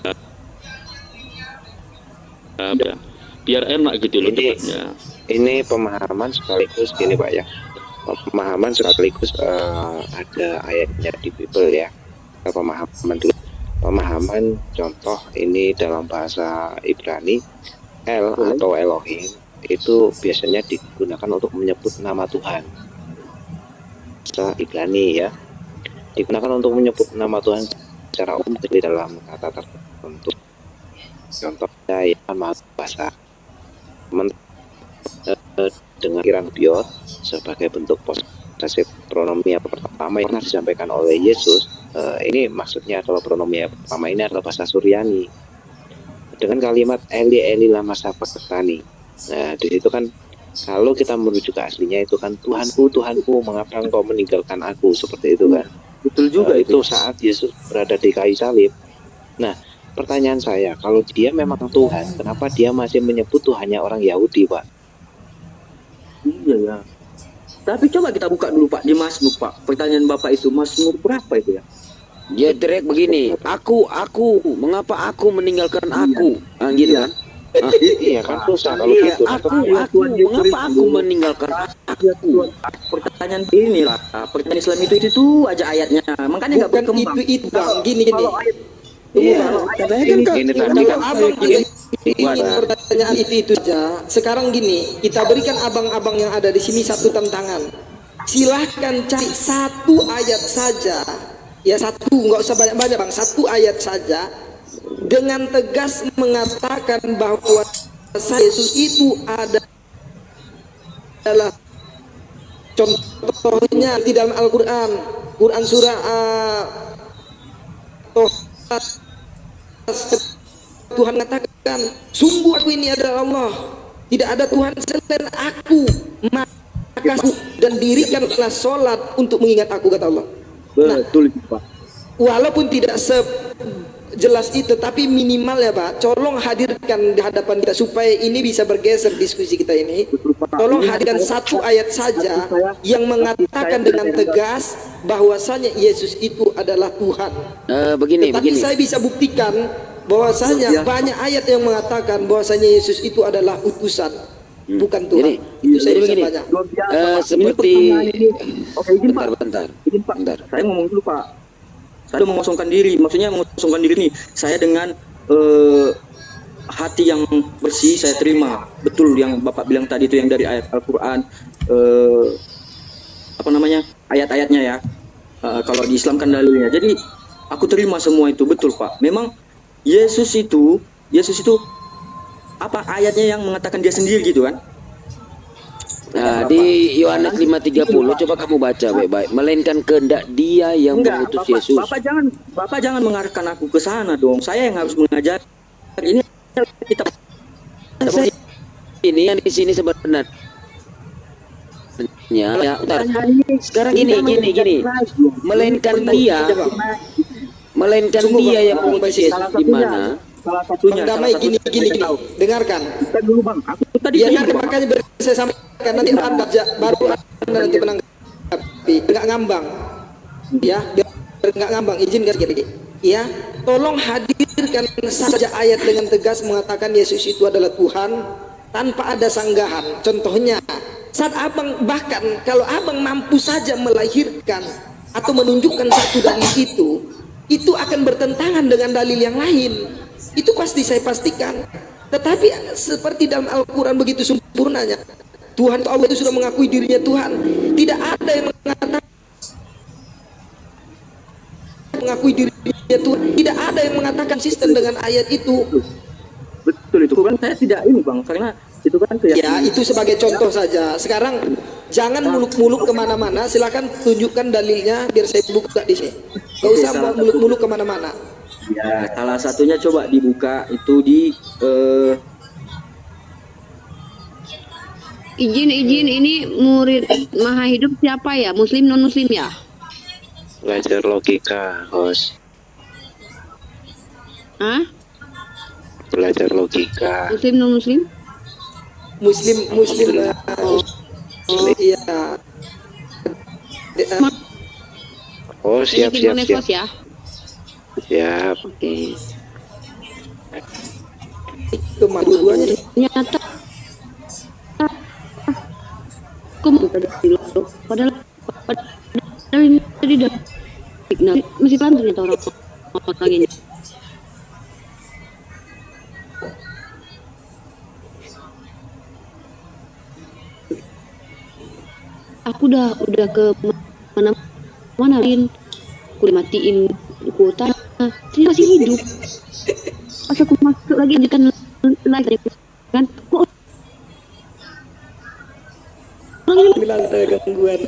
Biar enak gitu loh debatnya. Ini pemahaman sekaligus gini Pak ya. Pemahaman sekaligus ada ayatnya di Bible ya. Pemahaman dulu. Pemahaman contoh ini dalam bahasa Ibrani atau Elohim itu biasanya digunakan untuk menyebut nama Tuhan. Bahasa Ibrani ya. Digunakan untuk menyebut nama Tuhan secara umum di dalam kata tertentu. Contohnya yang bahasa dengan kirang biot sebagai bentuk posesif pronomi yang pertama yang pernah disampaikan oleh Yesus. Ini maksudnya adalah pronomi yang pertama ini adalah bahasa Suryani dengan kalimat Eli Eli lama sabachthani. Nah di situ kan kalau kita merujuk ke aslinya itu kan Tuhanku mengapa engkau meninggalkan aku, seperti itu kan. Betul juga itu saat Yesus berada di kayu salib. Nah pertanyaan saya, kalau dia memang Tuhan, kenapa dia masih menyebut Tuhannya orang Yahudi, Pak? Iya ya. Tapi coba kita buka dulu Pak di Mazmur Pak. Pertanyaan Bapak itu Mazmur berapa itu ya? Dia teriak begini, aku, mengapa aku meninggalkan aku? Nah, gitu kan? Iya kan susah kalau gitu. Aku, mengapa aku meninggalkan aku? Pertanyaan ini lah. Pertanyaan Islam itu aja ayatnya. Makanya nggak berkembang. Itu Bang, gini. Iya, ini kalau abang ingin pertanyaan itu saja. Sekarang gini, kita berikan abang-abang yang ada di sini satu tantangan. Silahkan cari satu ayat saja, ya satu, nggak usah banyak-banyak Bang, satu ayat saja dengan tegas mengatakan bahwa Yesus itu adalah contohnya di dalam Al-Quran, Quran surah Tuhan mengatakan, sungguh aku ini adalah Allah, tidak ada Tuhan selain aku, maka dan dirikanlah sholat untuk mengingat aku, kata Allah. Betul Pak. Walaupun tidak sejelas itu, tapi minimal ya Pak, tolong hadirkan di hadapan kita supaya ini bisa bergeser diskusi kita ini. Tolong hadirkan satu ayat saja yang mengatakan dengan tegas bahwasanya Yesus itu adalah Tuhan. Tapi saya bisa buktikan bahwasanya banyak ayat yang mengatakan bahwasanya Yesus itu adalah utusan, bukan Tuhan. Itu saya bisa banyak. Seperti bentar. Saya ngomong dulu Pak. Saya mengosongkan diri. Maksudnya mengosongkan diri nih. Saya dengan hati yang bersih saya terima. Betul yang Bapak bilang tadi itu yang dari ayat Al-Quran. Ayat-ayatnya ya. Kalau di Islam kan dalilnya. Jadi aku terima semua itu, betul Pak. Memang Yesus itu apa ayatnya yang mengatakan dia sendiri gitu kan? Nah, di Yohanes 5:30 coba kamu baca baik-baik. Melainkan kehendak Dia yang mengutus Yesus. Bapak jangan mengarahkan aku ke sana dong. Saya yang harus mengajar. Ini kita ini yang di sini sebenarnya. Ya, sekarang gini. Melainkan Dia yang mengutus Yesus di mana? Salah satunya. Bang Damai gini. Dengarkan. Kita dulu Bang. Aku tadi makanya saya sampaikan nanti Anda baru Anda nanti menanggapi. Enggak ngambang. Ya, biar enggak ngambang. Izin gini. Ya, tolong hadirkan saja ayat dengan tegas mengatakan Yesus itu adalah Tuhan tanpa ada sanggahan. Contohnya, saat abang bahkan kalau abang mampu saja melahirkan atau menunjukkan satu dalil itu akan bertentangan dengan dalil yang lain. Itu pasti saya pastikan. Tetapi seperti dalam Al-Quran begitu sempurnanya, Tuhan Allah itu sudah mengakui dirinya Tuhan. Tidak ada yang mengatakan mengakui dirinya Tuhan. Tidak ada yang mengatakan sistem dengan ayat itu. Betul itu kan, saya tidak ini bang, karena itu kan Ya itu sebagai contoh saja. Sekarang jangan muluk-muluk kemana-mana. Silakan tunjukkan dalilnya biar saya buka di sini. Gak usah muluk-muluk kemana-mana. Ya, salah satunya coba dibuka itu di Izin ini murid Maha Hidup siapa ya? Muslim non muslim ya? Belajar logika, host. Hah? Belajar logika. Muslim non muslim? Muslim. Iya. Oh, siap. Ya? Siap. Oke. Kemaluannya Nyata. Padahal ini tadi udah masih pelan ternyata orang ini. Aku udah ke mana Rin, aku matiin kuota, dia masih hidup. Pas aku masuk lagi lanjutkan lagi kan, kok orang ini bilang ada gangguan.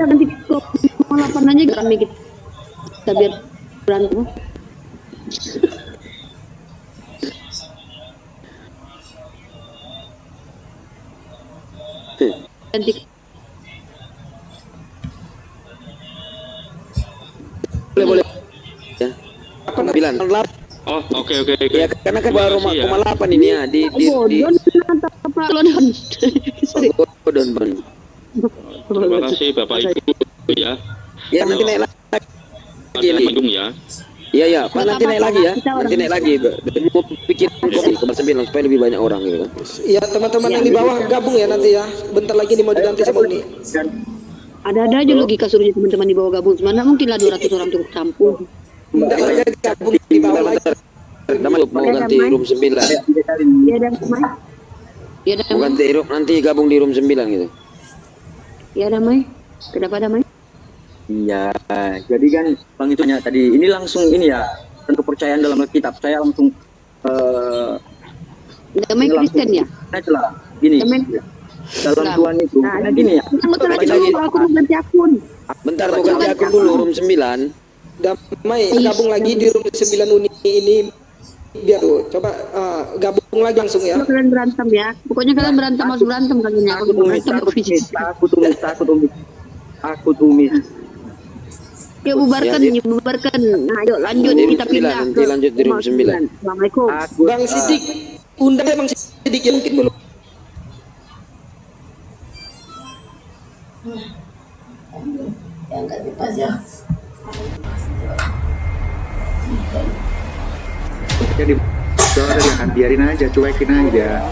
kita nanti mau 8 aja rame kita biar berantem. Nanti boleh ya. 9. Oh, oke. Ya karena kan baru 8 ini ya di London. Terima kasih Bapak Ibu ya. Ya nanti naik lagi. Bandung ya. Iya, Pak nanti naik lagi ya. Nanti naik lagi. Mau bikin kopi ke 9 supaya lebih banyak orang gitu kan. Iya, teman-teman yang di bawah gabung ya nanti ya. Bentar lagi ini mau diganti sama Uni. ada aja logika suruhnya teman-teman di bawah gabung. Mana mungkin lah 200 orang cukup campur. Bentar lagi gabung di bawah lagi. Damai mau ganti room 9. Iya, Damai. Iya, Mau ganti room nanti gabung di room 9 gitu. Iya, Damai. Kenapa Damai? iya, jadi kan bang itunya tadi ini langsung ini ya, dan kepercayaan dalam kitab saya langsung Damai Kristen ya? Nah, gini. Dalam Tuhan itu, gini ya. Aku mau ganti akun. Bentar mau ganti akun dulu room 9. Damai gabung lagi di room 9 Uni ini biar tuh coba gabung lagi langsung ya. Kalian berantem ya. Pokoknya kalian berantem harus berantem kalian ya. Aku tumis. Ya bubarkan. Nah, ayo lanjut kita pindah. Nanti lanjut di room 9. Assalamualaikum. Bang Sidik, undang ya Bang Sidik ya mungkin belum. Yang gak dipajak. Jadi biarin aja, cuekin aja.